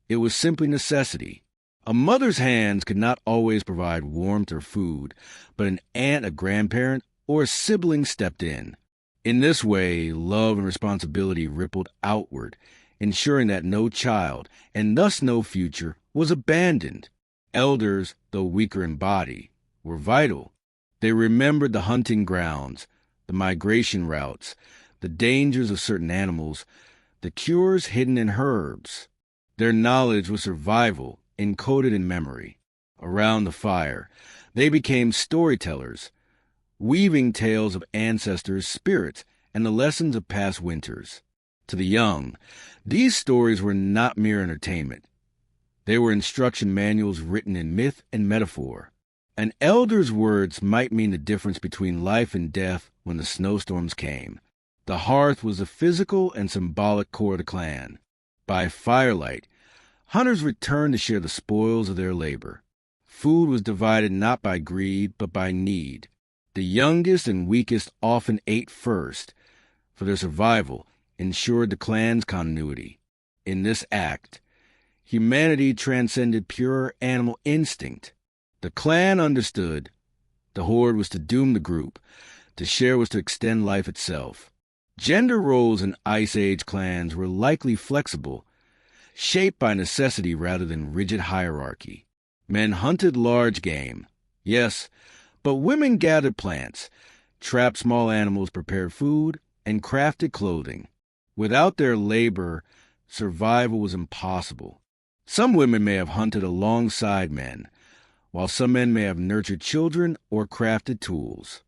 it was simply necessity. A mother's hands could not always provide warmth or food, but an aunt, a grandparent, or a sibling stepped in. In this way, love and responsibility rippled outward, ensuring that no child, and thus no future, was abandoned. Elders, though weaker in body, were vital. They remembered the hunting grounds, the migration routes, the dangers of certain animals, the cures hidden in herbs. Their knowledge was survival, encoded in memory. Around the fire, they became storytellers, weaving tales of ancestors, spirits, and the lessons of past winters. To the young, these stories were not mere entertainment. They were instruction manuals written in myth and metaphor. An elder's words might mean the difference between life and death when the snowstorms came. The hearth was the physical and symbolic core of the clan. By firelight, hunters returned to share the spoils of their labor. Food was divided not by greed, but by need. The youngest and weakest often ate first, for their survival ensured the clan's continuity. In this act, humanity transcended pure animal instinct. The clan understood. The horde was to doom the group. To share was to extend life itself. Gender roles in Ice Age clans were likely flexible, shaped by necessity rather than rigid hierarchy. Men hunted large game, yes, but women gathered plants, trapped small animals, prepared food, and crafted clothing. Without their labor, survival was impossible. Some women may have hunted alongside men, while some men may have nurtured children or crafted tools.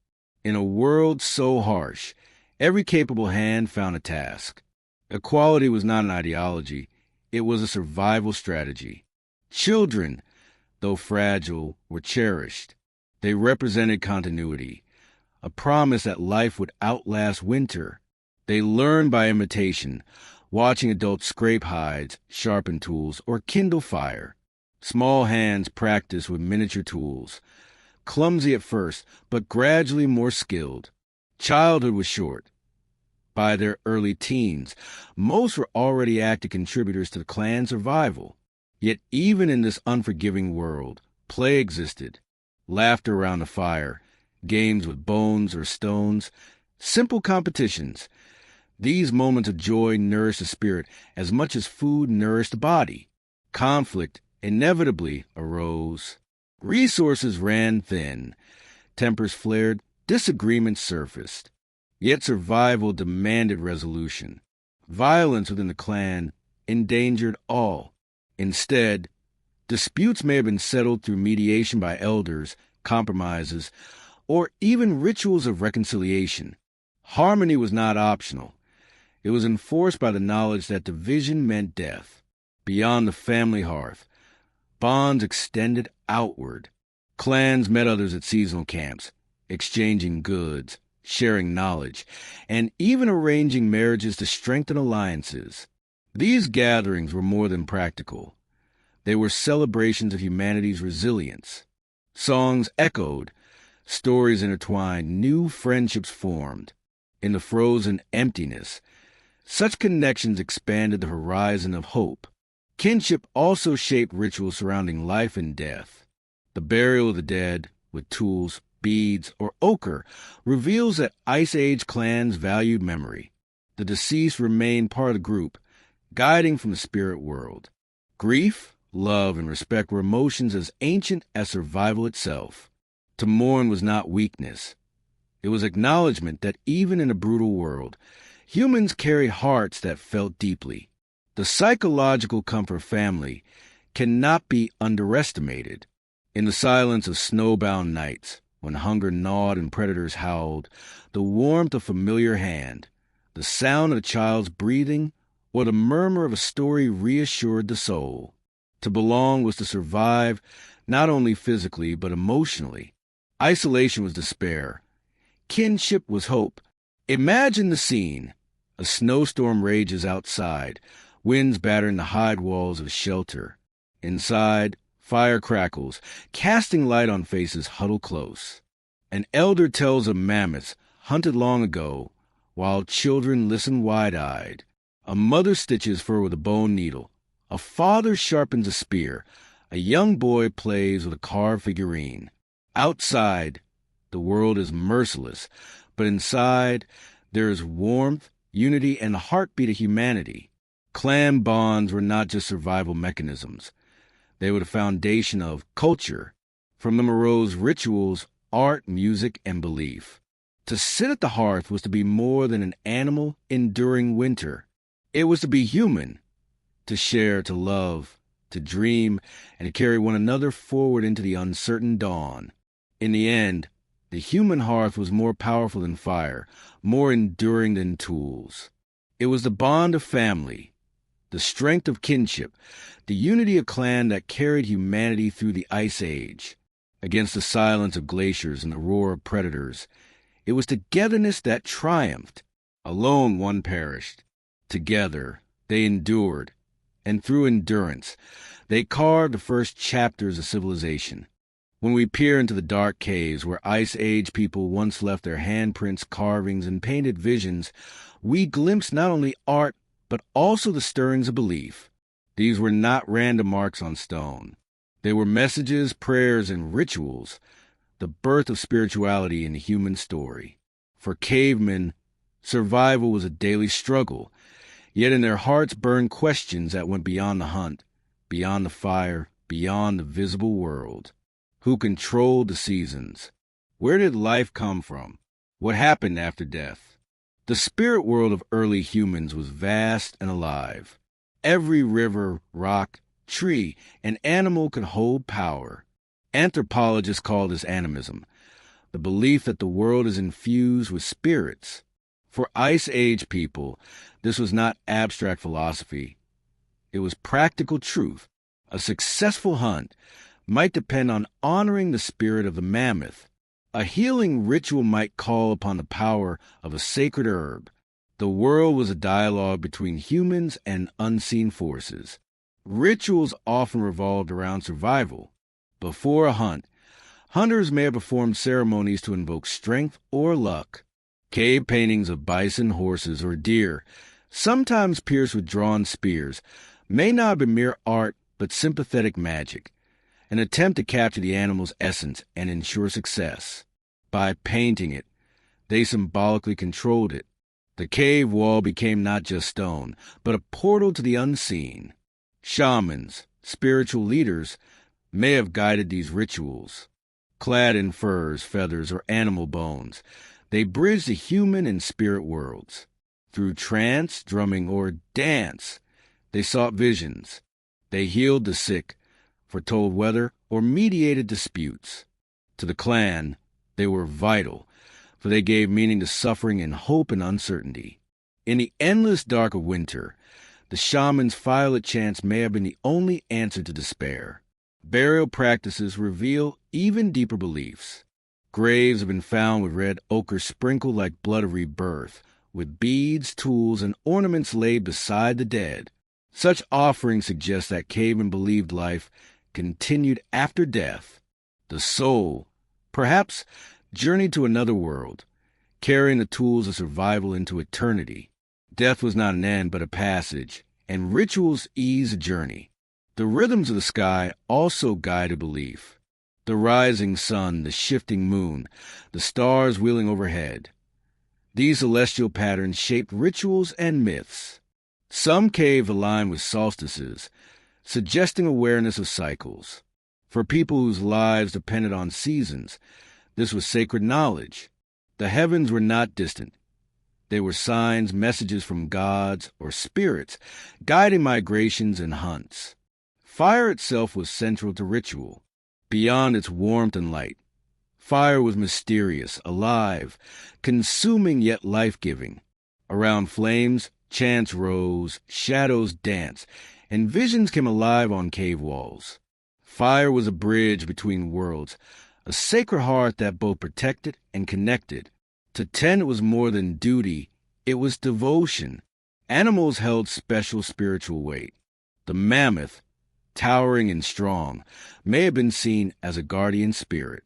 In a world so harsh, every capable hand found a task. Equality was not an ideology, it was a survival strategy. Children, though fragile, were cherished. They represented continuity, a promise that life would outlast winter. They learned by imitation, watching adults scrape hides, sharpen tools, or kindle fire. Small hands practiced with miniature tools, clumsy at first, but gradually more skilled. Childhood was short. By their early teens, most were already active contributors to the clan's survival. Yet even in this unforgiving world, play existed. Laughter around the fire, games with bones or stones, simple competitions. These moments of joy nourished the spirit as much as food nourished the body. Conflict inevitably arose. Resources ran thin. Tempers flared. Disagreements surfaced. Yet survival demanded resolution. Violence within the clan endangered all. Instead, disputes may have been settled through mediation by elders, compromises, or even rituals of reconciliation. Harmony was not optional. It was enforced by the knowledge that division meant death. Beyond the family hearth, bonds extended outward. Clans met others at seasonal camps, exchanging goods, sharing knowledge, and even arranging marriages to strengthen alliances. These gatherings were more than practical. They were celebrations of humanity's resilience. Songs echoed, stories intertwined, new friendships formed. In the frozen emptiness, such connections expanded the horizon of hope. Kinship also shaped rituals surrounding life and death. The burial of the dead, with tools, beads, or ochre, reveals that Ice Age clans valued memory. The deceased remained part of the group, guiding from the spirit world. Grief, love, and respect were emotions as ancient as survival itself. To mourn was not weakness. It was acknowledgement that even in a brutal world, humans carried hearts that felt deeply. The psychological comfort of family cannot be underestimated. In the silence of snowbound nights, when hunger gnawed and predators howled, the warmth of a familiar hand, the sound of a child's breathing, or the murmur of a story reassured the soul. To belong was to survive, not only physically but emotionally. Isolation was despair. Kinship was hope. Imagine the scene. A snowstorm rages outside, winds battering the hide walls of shelter. Inside, fire crackles, casting light on faces huddled close. An elder tells of mammoths hunted long ago, while children listen wide-eyed. A mother stitches fur with a bone needle. A father sharpens a spear. A young boy plays with a carved figurine. Outside, the world is merciless, but inside, there is warmth, unity, and the heartbeat of humanity. Clan bonds were not just survival mechanisms. They were the foundation of culture. From them arose rituals, art, music, and belief. To sit at the hearth was to be more than an animal enduring winter. It was to be human, to share, to love, to dream, and to carry one another forward into the uncertain dawn. In the end, the human hearth was more powerful than fire, more enduring than tools. It was the bond of family, the strength of kinship, the unity of clan that carried humanity through the Ice Age. Against the silence of glaciers and the roar of predators, it was togetherness that triumphed. Alone one perished. Together they endured, and through endurance, they carved the first chapters of civilization. When we peer into the dark caves where Ice Age people once left their handprints, carvings, and painted visions, we glimpse not only art, but also the stirrings of belief. These were not random marks on stone. They were messages, prayers, and rituals, the birth of spirituality in the human story. For cavemen, survival was a daily struggle, yet in their hearts burned questions that went beyond the hunt, beyond the fire, beyond the visible world. Who controlled the seasons? Where did life come from? What happened after death? The spirit world of early humans was vast and alive. Every river, rock, tree, and animal could hold power. Anthropologists call this animism, the belief that the world is infused with spirits. For Ice Age people, this was not abstract philosophy. It was practical truth. A successful hunt might depend on honoring the spirit of the mammoth. A healing ritual might call upon the power of a sacred herb. The world was a dialogue between humans and unseen forces. Rituals often revolved around survival. Before a hunt, hunters may have performed ceremonies to invoke strength or luck. Cave paintings of bison, horses, or deer, sometimes pierced with drawn spears, may not have been mere art but sympathetic magic, an attempt to capture the animal's essence and ensure success. By painting it, they symbolically controlled it. The cave wall became not just stone, but a portal to the unseen. Shamans, spiritual leaders, may have guided these rituals. Clad in furs, feathers, or animal bones, they bridged the human and spirit worlds. Through trance, drumming, or dance, they sought visions. They healed the sick, foretold weather, or mediated disputes. To the clan, they were vital, for they gave meaning to suffering and hope and uncertainty. In the endless dark of winter, the shaman's violet chants may have been the only answer to despair. Burial practices reveal even deeper beliefs. Graves have been found with red ochre sprinkled like blood of rebirth, with beads, tools, and ornaments laid beside the dead. Such offerings suggest that cavemen believed life continued after death. The soul, perhaps, journeyed to another world, carrying the tools of survival into eternity. Death was not an end but a passage, and rituals eased the journey. The rhythms of the sky also guided belief. The rising sun, the shifting moon, the stars wheeling overhead. These celestial patterns shaped rituals and myths. Some caves aligned with solstices, suggesting awareness of cycles. For people whose lives depended on seasons, this was sacred knowledge. The heavens were not distant. They were signs, messages from gods or spirits, guiding migrations and hunts. Fire itself was central to ritual, beyond its warmth and light. Fire was mysterious, alive, consuming yet life-giving. Around flames, chants rose, shadows danced, and visions came alive on cave walls. Fire was a bridge between worlds, a sacred heart that both protected and connected. To tend it was more than duty, it was devotion. Animals held special spiritual weight. The mammoth, towering and strong, may have been seen as a guardian spirit.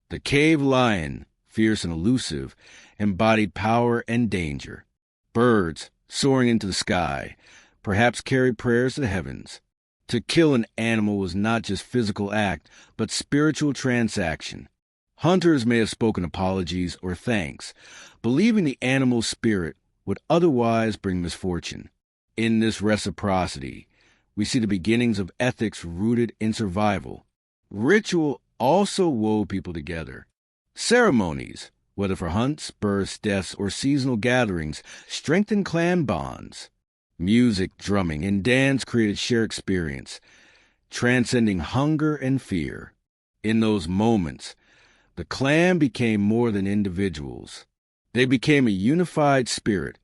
The cave lion, fierce and elusive, embodied power and danger. Birds, soaring into the sky, perhaps carried prayers to the heavens. To kill an animal was not just physical act, but spiritual transaction. Hunters may have spoken apologies or thanks, believing the animal's spirit would otherwise bring misfortune. In this reciprocity, we see the beginnings of ethics rooted in survival. Ritual also wove people together. Ceremonies, whether for hunts, births, deaths, or seasonal gatherings, strengthened clan bonds. Music, drumming, and dance created shared experience, transcending hunger and fear. In those moments, the clan became more than individuals. They became a unified spirit,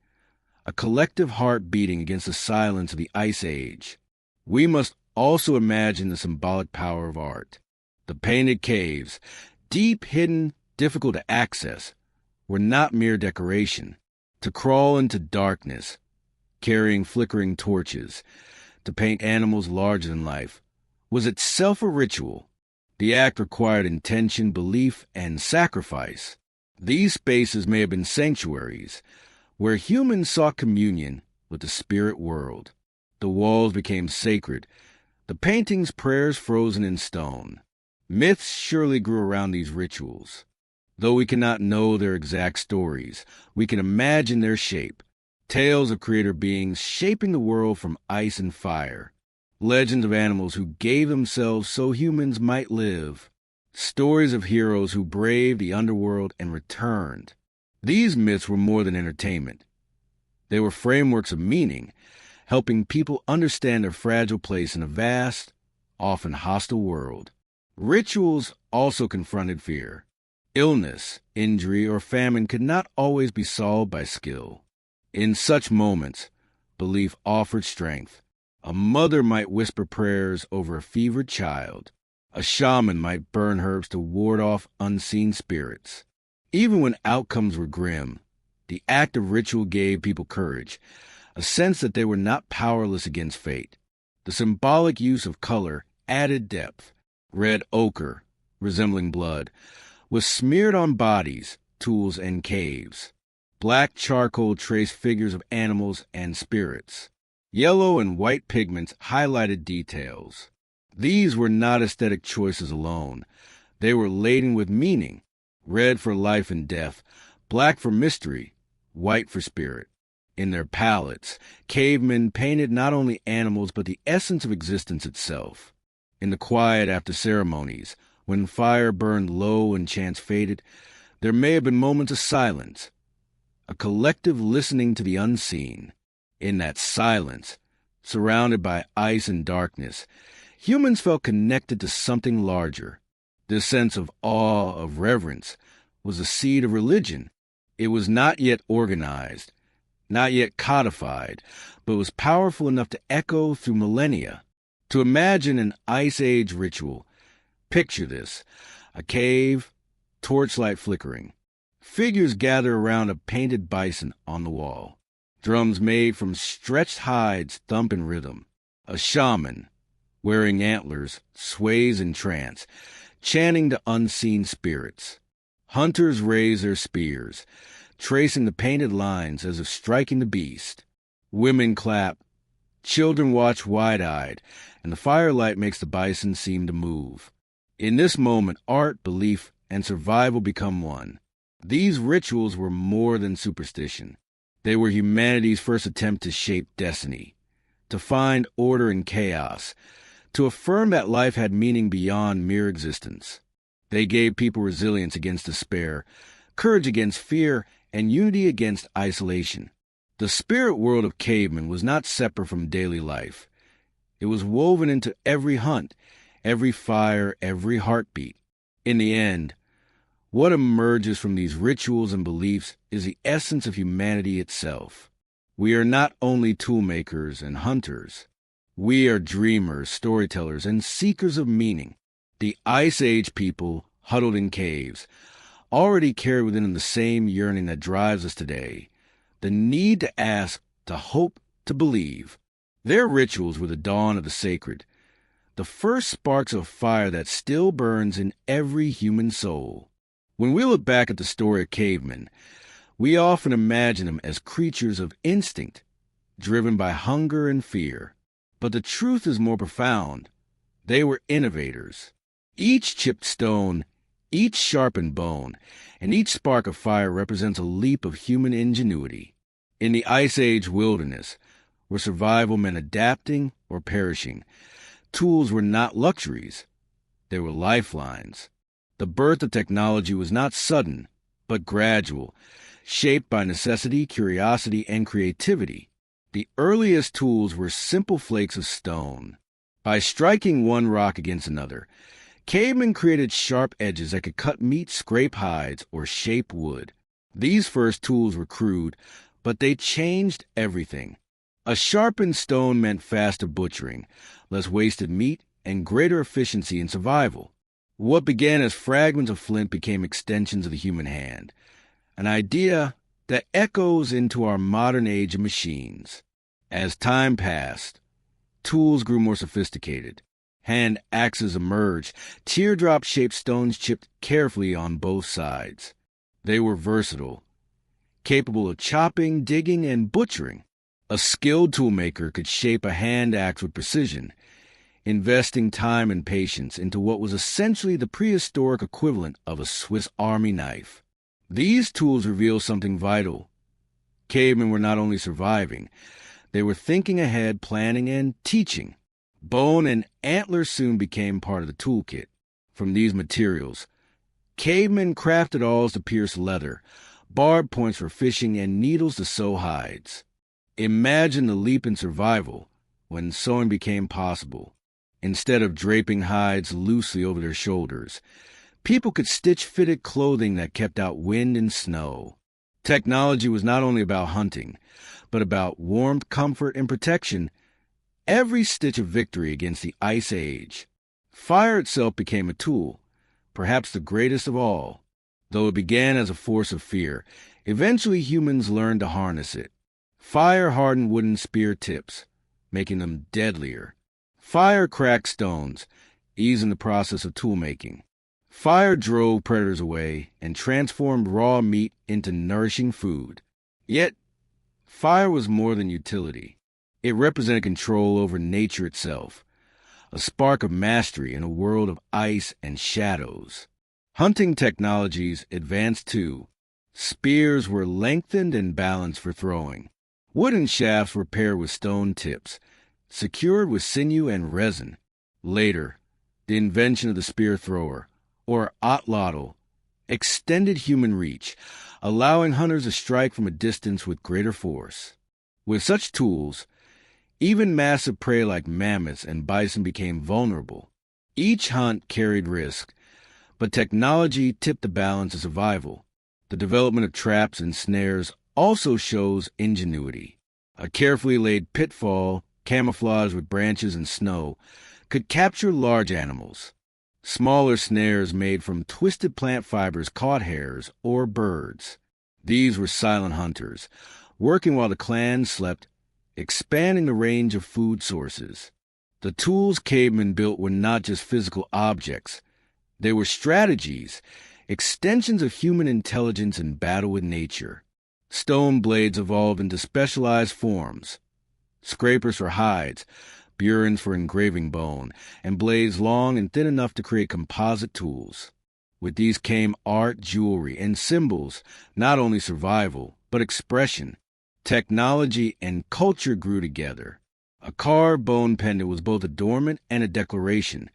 a collective heart beating against the silence of the Ice Age. We must also imagine the symbolic power of art. The painted caves, deep, hidden, difficult to access, were not mere decoration. To crawl into darkness, carrying flickering torches, to paint animals larger than life, was itself a ritual. The act required intention, belief, and sacrifice. These spaces may have been sanctuaries, where humans sought communion with the spirit world. The walls became sacred, the paintings prayers frozen in stone. Myths surely grew around these rituals. Though we cannot know their exact stories, we can imagine their shape. Tales of creator beings shaping the world from ice and fire. Legends of animals who gave themselves so humans might live. Stories of heroes who braved the underworld and returned. These myths were more than entertainment. They were frameworks of meaning, helping people understand their fragile place in a vast, often hostile world. Rituals also confronted fear. Illness, injury, or famine could not always be solved by skill. In such moments, belief offered strength. A mother might whisper prayers over a fevered child. A shaman might burn herbs to ward off unseen spirits. Even when outcomes were grim, the act of ritual gave people courage, a sense that they were not powerless against fate. The symbolic use of color added depth. Red ochre, resembling blood, was smeared on bodies, tools, and caves. Black charcoal traced figures of animals and spirits. Yellow and white pigments highlighted details. These were not aesthetic choices alone. They were laden with meaning. Red for life and death, black for mystery, white for spirit. In their palettes, cavemen painted not only animals but the essence of existence itself. In the quiet after ceremonies, when fire burned low and chants faded, there may have been moments of silence, a collective listening to the unseen. In that silence, surrounded by ice and darkness, humans felt connected to something larger. This sense of awe, of reverence, was the seed of religion. It was not yet organized, not yet codified, but was powerful enough to echo through millennia. To imagine an Ice Age ritual, picture this: a cave, torchlight flickering. Figures gather around a painted bison on the wall. Drums made from stretched hides thump in rhythm. A shaman, wearing antlers, sways in trance, chanting to unseen spirits. Hunters raise their spears, tracing the painted lines as if striking the beast. Women clap. Children watch wide-eyed, and the firelight makes the bison seem to move. In this moment, art, belief, and survival become one. These rituals were more than superstition. They were humanity's first attempt to shape destiny, to find order in chaos, to affirm that life had meaning beyond mere existence. They gave people resilience against despair, courage against fear, and unity against isolation. The spirit world of cavemen was not separate from daily life. It was woven into every hunt, every fire, every heartbeat. In the end, what emerges from these rituals and beliefs is the essence of humanity itself. We are not only toolmakers and hunters. We are dreamers, storytellers, and seekers of meaning. The Ice Age people, huddled in caves, already carry within them the same yearning that drives us today, the need to ask, to hope, to believe. Their rituals were the dawn of the sacred, the first sparks of fire that still burns in every human soul. When we look back at the story of cavemen, we often imagine them as creatures of instinct, driven by hunger and fear. But the truth is more profound. They were innovators. Each chipped stone, each sharpened bone, and each spark of fire represents a leap of human ingenuity. In the Ice Age wilderness, where survival meant adapting or perishing, tools were not luxuries. They were lifelines. The birth of technology was not sudden, but gradual, shaped by necessity, curiosity, and creativity. The earliest tools were simple flakes of stone. By striking one rock against another, cavemen created sharp edges that could cut meat, scrape hides, or shape wood. These first tools were crude, but they changed everything. A sharpened stone meant faster butchering, less wasted meat, and greater efficiency in survival. What began as fragments of flint became extensions of the human hand, an idea that echoes into our modern age of machines. As time passed, tools grew more sophisticated. Hand axes emerged, teardrop-shaped stones chipped carefully on both sides. They were versatile, capable of chopping, digging, and butchering. A skilled toolmaker could shape a hand axe with precision, investing time and patience into what was essentially the prehistoric equivalent of a Swiss Army knife. These tools reveal something vital. Cavemen were not only surviving, they were thinking ahead, planning, and teaching. Bone and antler soon became part of the toolkit. From these materials, cavemen crafted awls to pierce leather, barbed points for fishing, and needles to sew hides. Imagine the leap in survival when sewing became possible. Instead of draping hides loosely over their shoulders, people could stitch fitted clothing that kept out wind and snow. Technology was not only about hunting, but about warmth, comfort, and protection, every stitch of victory against the Ice Age. Fire itself became a tool, perhaps the greatest of all. Though it began as a force of fear, eventually humans learned to harness it. Fire hardened wooden spear tips, making them deadlier. Fire cracked stones, easing the process of tool-making. Fire drove predators away and transformed raw meat into nourishing food. Yet, fire was more than utility. It represented control over nature itself, a spark of mastery in a world of ice and shadows. Hunting technologies advanced too. Spears were lengthened and balanced for throwing. Wooden shafts were paired with stone tips, secured with sinew and resin. Later, the invention of the spear thrower, or atlatl, extended human reach, allowing hunters to strike from a distance with greater force. With such tools, even massive prey like mammoths and bison became vulnerable. Each hunt carried risk, but technology tipped the balance of survival. The development of traps and snares also shows ingenuity. A carefully laid pitfall, camouflaged with branches and snow, could capture large animals. Smaller snares made from twisted plant fibers caught hares or birds. These were silent hunters, working while the clan slept, expanding the range of food sources. The tools cavemen built were not just physical objects. They were strategies, extensions of human intelligence in battle with nature. Stone blades evolved into specialized forms. Scrapers for hides, burins for engraving bone, and blades long and thin enough to create composite tools. With these came art, jewelry, and symbols, not only survival, but expression. Technology and culture grew together. A carved bone pendant was both adornment and a declaration.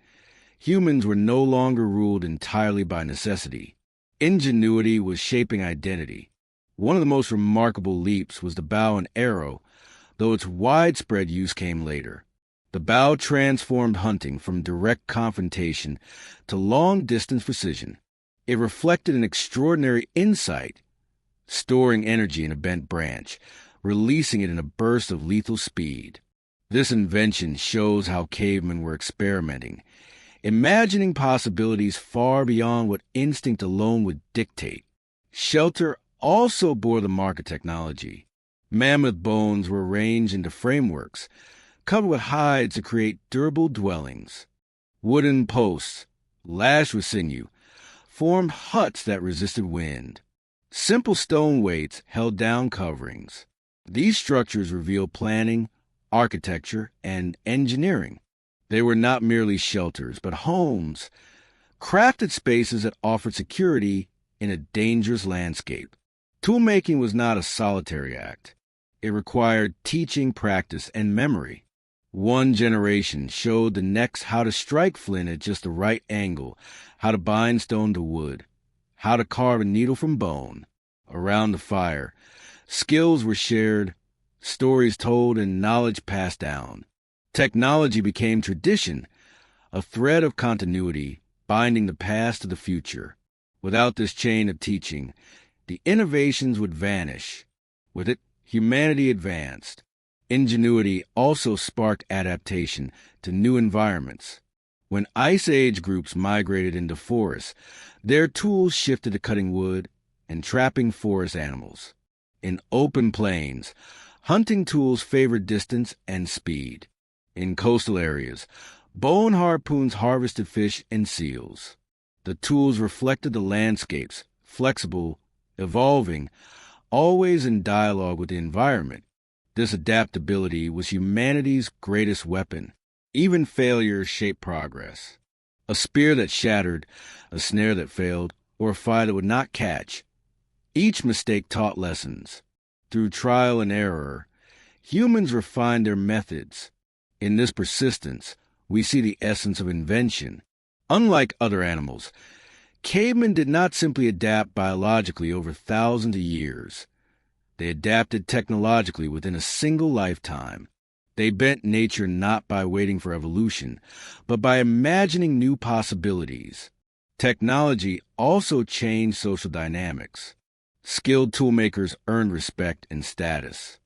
Humans were no longer ruled entirely by necessity. Ingenuity was shaping identity. One of the most remarkable leaps was the bow and arrow, though its widespread use came later. The bow transformed hunting from direct confrontation to long-distance precision. It reflected an extraordinary insight, storing energy in a bent branch, releasing it in a burst of lethal speed. This invention shows how cavemen were experimenting, imagining possibilities far beyond what instinct alone would dictate. Shelter also bore the mark of technology. Mammoth bones were arranged into frameworks, covered with hides to create durable dwellings. Wooden posts, lashed with sinew, formed huts that resisted wind. Simple stone weights held down coverings. These structures revealed planning, architecture, and engineering. They were not merely shelters, but homes, crafted spaces that offered security in a dangerous landscape. Toolmaking was not a solitary act. It required teaching, practice, and memory. One generation showed the next how to strike flint at just the right angle, how to bind stone to wood, how to carve a needle from bone. Around the fire, skills were shared, stories told, and knowledge passed down. Technology became tradition, a thread of continuity binding the past to the future. Without this chain of teaching, the innovations would vanish. With it, humanity advanced. Ingenuity also sparked adaptation to new environments. When Ice Age groups migrated into forests, their tools shifted to cutting wood and trapping forest animals. In open plains, hunting tools favored distance and speed. In coastal areas, bone harpoons harvested fish and seals. The tools reflected the landscapes, flexible, evolving, always in dialogue with the environment. This adaptability was humanity's greatest weapon. Even failure shaped progress. A spear that shattered, a snare that failed, or a fire that would not catch. Each mistake taught lessons. Through trial and error, humans refined their methods. In this persistence, we see the essence of invention. Unlike other animals, cavemen did not simply adapt biologically over thousands of years. They adapted technologically within a single lifetime. They bent nature not by waiting for evolution, but by imagining new possibilities. Technology also changed social dynamics. Skilled toolmakers earned respect and status.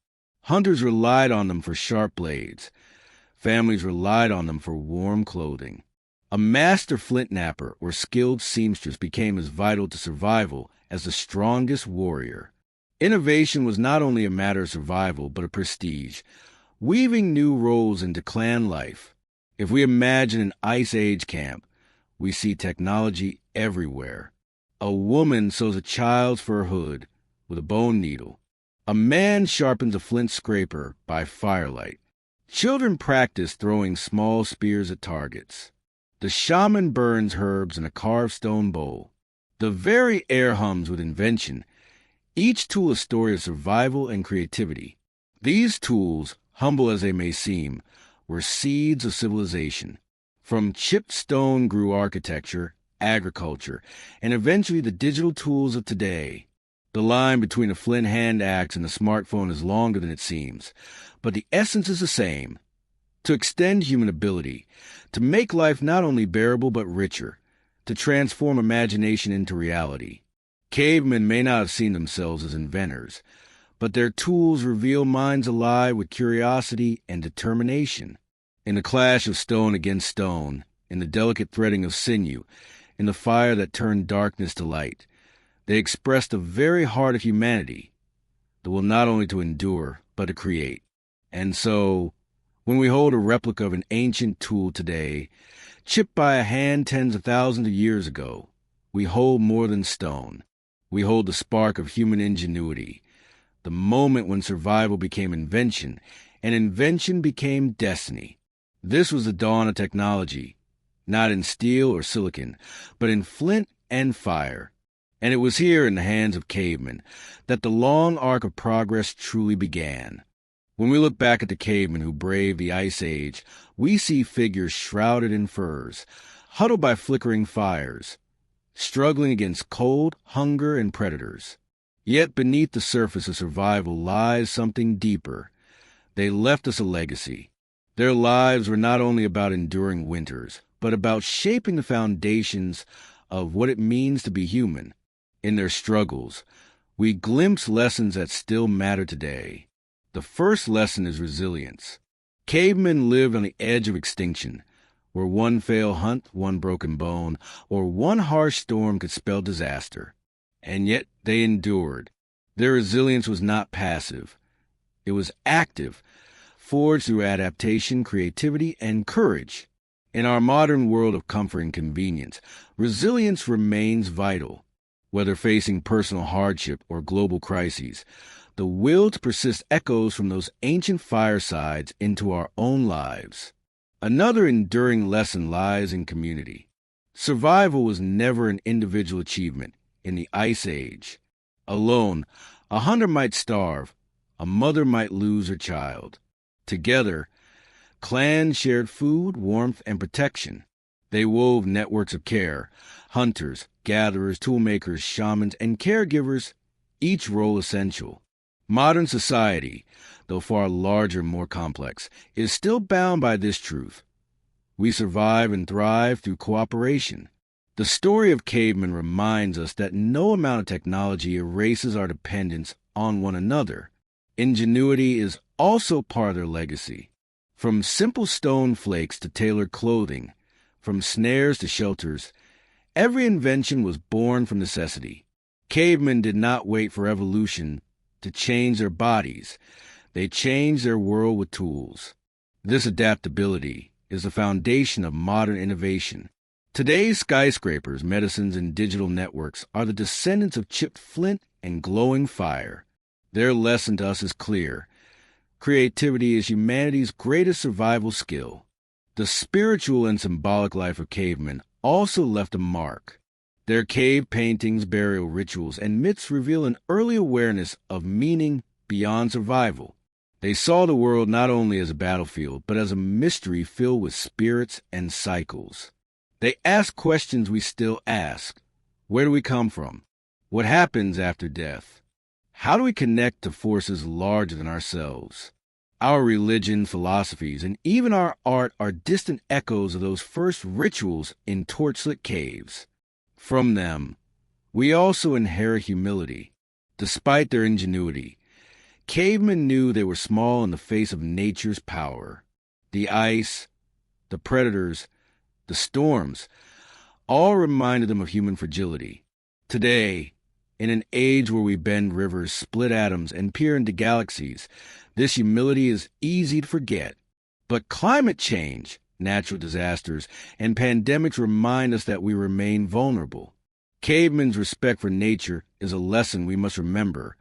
Hunters relied on them for sharp blades. Families relied on them for warm clothing. A master flint knapper or skilled seamstress became as vital to survival as the strongest warrior. Innovation was not only a matter of survival, but of prestige, weaving new roles into clan life. If we imagine an Ice Age camp, we see technology everywhere. A woman sews a child's fur hood with a bone needle. A man sharpens a flint scraper by firelight. Children practice throwing small spears at targets. The shaman burns herbs in a carved stone bowl. The very air hums with invention. Each tool a story of survival and creativity. These tools, humble as they may seem, were seeds of civilization. From chipped stone grew architecture, agriculture, and eventually the digital tools of today. The line between a flint hand axe and a smartphone is longer than it seems, but the essence is the same. To extend human ability, to make life not only bearable but richer, to transform imagination into reality. Cavemen may not have seen themselves as inventors, but their tools reveal minds alive with curiosity and determination. In the clash of stone against stone, in the delicate threading of sinew, in the fire that turned darkness to light, they expressed the very heart of humanity, the will not only to endure, but to create. And so, when we hold a replica of an ancient tool today, chipped by a hand tens of thousands of years ago, we hold more than stone. We hold the spark of human ingenuity, the moment when survival became invention, and invention became destiny. This was the dawn of technology, not in steel or silicon, but in flint and fire. And it was here in the hands of cavemen that the long arc of progress truly began. When we look back at the cavemen who braved the Ice Age, we see figures shrouded in furs, huddled by flickering fires, struggling against cold, hunger, and predators. Yet beneath the surface of survival lies something deeper. They left us a legacy. Their lives were not only about enduring winters, but about shaping the foundations of what it means to be human. In their struggles, we glimpse lessons that still matter today. The first lesson is resilience. Cavemen lived on the edge of extinction, where one failed hunt, one broken bone, or one harsh storm could spell disaster. And yet they endured. Their resilience was not passive. It was active, forged through adaptation, creativity, and courage. In our modern world of comfort and convenience, resilience remains vital. Whether facing personal hardship or global crises, the will to persist echoes from those ancient firesides into our own lives. Another enduring lesson lies in community. Survival was never an individual achievement in the Ice Age. Alone, a hunter might starve, a mother might lose her child. Together, clans shared food, warmth, and protection. They wove networks of care. Hunters, gatherers, toolmakers, shamans, and caregivers, each role essential. Modern society, though far larger and more complex, is still bound by this truth. We survive and thrive through cooperation. The story of cavemen reminds us that no amount of technology erases our dependence on one another. Ingenuity is also part of their legacy. From simple stone flakes to tailored clothing, from snares to shelters, every invention was born from necessity. Cavemen did not wait for evolution to change their bodies. They changed their world with tools. This adaptability is the foundation of modern innovation. Today's skyscrapers, medicines, and digital networks are the descendants of chipped flint and glowing fire. Their lesson to us is clear. Creativity is humanity's greatest survival skill. The spiritual and symbolic life of cavemen also left a mark. Their cave paintings, burial rituals, and myths reveal an early awareness of meaning beyond survival. They saw the world not only as a battlefield, but as a mystery filled with spirits and cycles. They asked questions we still ask. Where do we come from? What happens after death? How do we connect to forces larger than ourselves? Our religion, philosophies, and even our art are distant echoes of those first rituals in torchlit caves. From them, we also inherit humility. Despite their ingenuity, cavemen knew they were small in the face of nature's power. The ice, the predators, the storms, all reminded them of human fragility. Today, in an age where we bend rivers, split atoms, and peer into galaxies, this humility is easy to forget. But climate change, natural disasters, and pandemics remind us that we remain vulnerable. Cavemen's respect for nature is a lesson we must remember,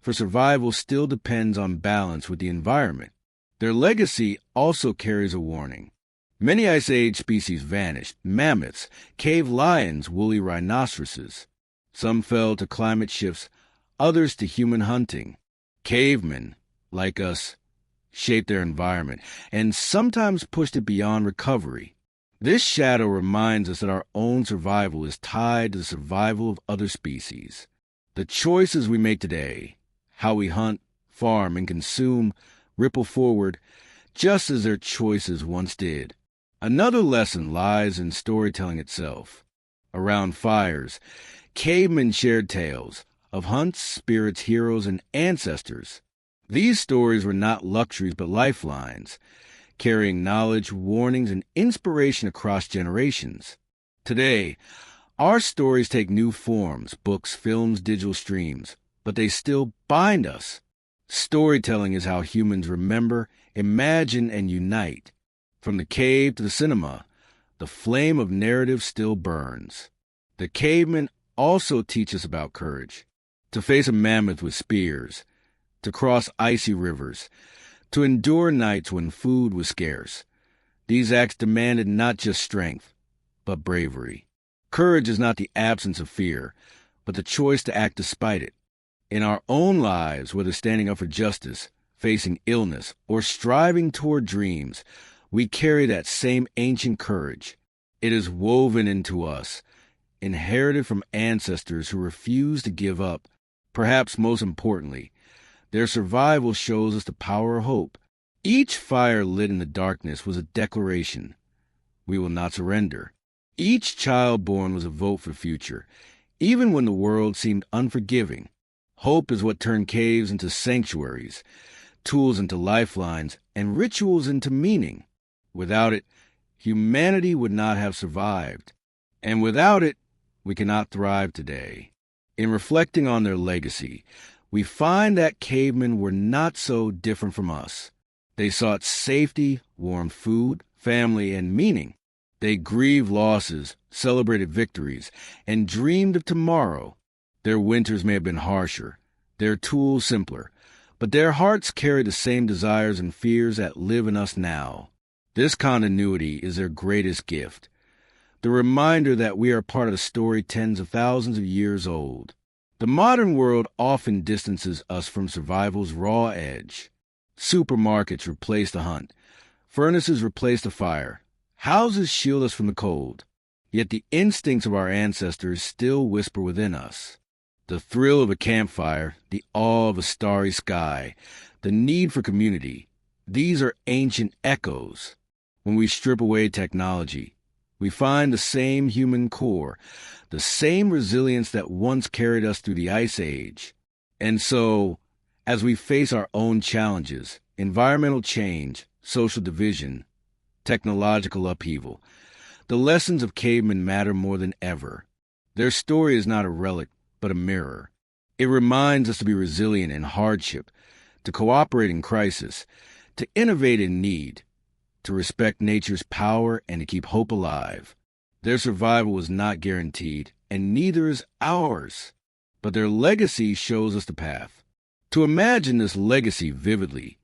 for survival still depends on balance with the environment. Their legacy also carries a warning. Many Ice Age species vanished: mammoths, cave lions, woolly rhinoceroses. Some fell to climate shifts, others to human hunting. Cavemen, like us, shaped their environment and sometimes pushed it beyond recovery. This shadow reminds us that our own survival is tied to the survival of other species. The choices we make today, how we hunt, farm, and consume, ripple forward, just as their choices once did. Another lesson lies in storytelling itself. Around fires, cavemen shared tales of hunts, spirits, heroes, and ancestors. These stories were not luxuries but lifelines, carrying knowledge, warnings, and inspiration across generations. Today, our stories take new forms: books, films, digital streams, but they still bind us. Storytelling is how humans remember, imagine, and unite. From the cave to the cinema, the flame of narrative still burns. The cavemen also teach us about courage. To face a mammoth with spears, to cross icy rivers, to endure nights when food was scarce. These acts demanded not just strength, but bravery. Courage is not the absence of fear, but the choice to act despite it. In our own lives, whether standing up for justice, facing illness, or striving toward dreams, we carry that same ancient courage. It is woven into us, inherited from ancestors who refused to give up. Perhaps most importantly, their survival shows us the power of hope. Each fire lit in the darkness was a declaration. We will not surrender. Each child born was a vote for future, even when the world seemed unforgiving. Hope is what turned caves into sanctuaries, tools into lifelines, and rituals into meaning. Without it, humanity would not have survived. And without it, we cannot thrive today. In reflecting on their legacy, we find that cavemen were not so different from us. They sought safety, warm food, family, and meaning. They grieved losses, celebrated victories, and dreamed of tomorrow. Their winters may have been harsher, their tools simpler, but their hearts carry the same desires and fears that live in us now. This continuity is their greatest gift, the reminder that we are part of a story tens of thousands of years old. The modern world often distances us from survival's raw edge. Supermarkets replace the hunt. Furnaces replace the fire. Houses shield us from the cold. Yet the instincts of our ancestors still whisper within us. The thrill of a campfire, the awe of a starry sky, the need for community. These are ancient echoes. When we strip away technology, we find the same human core, the same resilience that once carried us through the Ice Age. And so, as we face our own challenges, environmental change, social division, technological upheaval, the lessons of cavemen matter more than ever. Their story is not a relic, but a mirror. It reminds us to be resilient in hardship, to cooperate in crisis, to innovate in need, to respect nature's power, and to keep hope alive. Their survival was not guaranteed, and neither is ours. But their legacy shows us the path. To imagine this legacy vividly,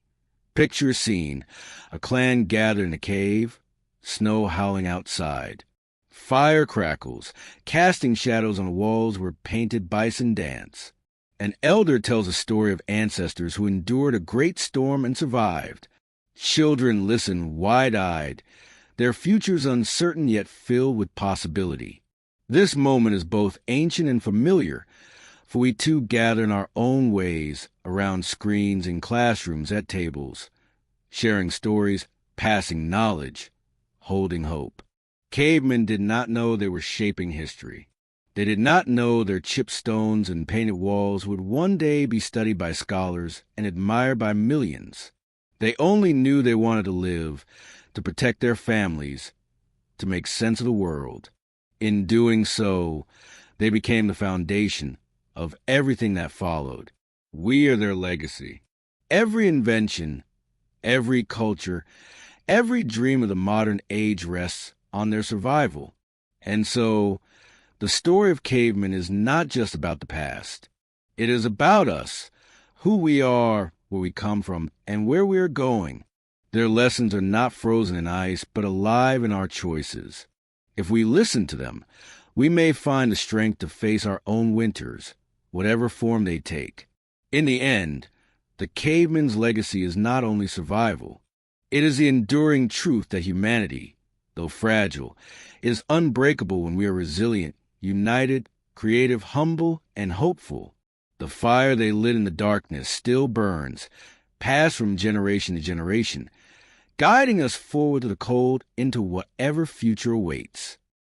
picture a scene, a clan gathered in a cave, snow howling outside. Fire crackles, casting shadows on the walls where painted bison dance. An elder tells a story of ancestors who endured a great storm and survived. Children listen wide-eyed, their futures uncertain yet filled with possibility. This moment is both ancient and familiar, for we too gather in our own ways around screens in classrooms at tables, sharing stories, passing knowledge, holding hope. Cavemen did not know they were shaping history. They did not know their chipped stones and painted walls would one day be studied by scholars and admired by millions. They only knew they wanted to live, to protect their families, to make sense of the world. In doing so, they became the foundation of everything that followed. We are their legacy. Every invention, every culture, every dream of the modern age rests on their survival. And so, the story of cavemen is not just about the past. It is about us, who we are, where we come from, and where we are going. Their lessons are not frozen in ice, but alive in our choices. If we listen to them, we may find the strength to face our own winters, whatever form they take. In the end, the caveman's legacy is not only survival. It is the enduring truth that humanity, though fragile, is unbreakable when we are resilient, united, creative, humble, and hopeful. The fire they lit in the darkness still burns, passed from generation to generation, guiding us forward to the cold into whatever future awaits.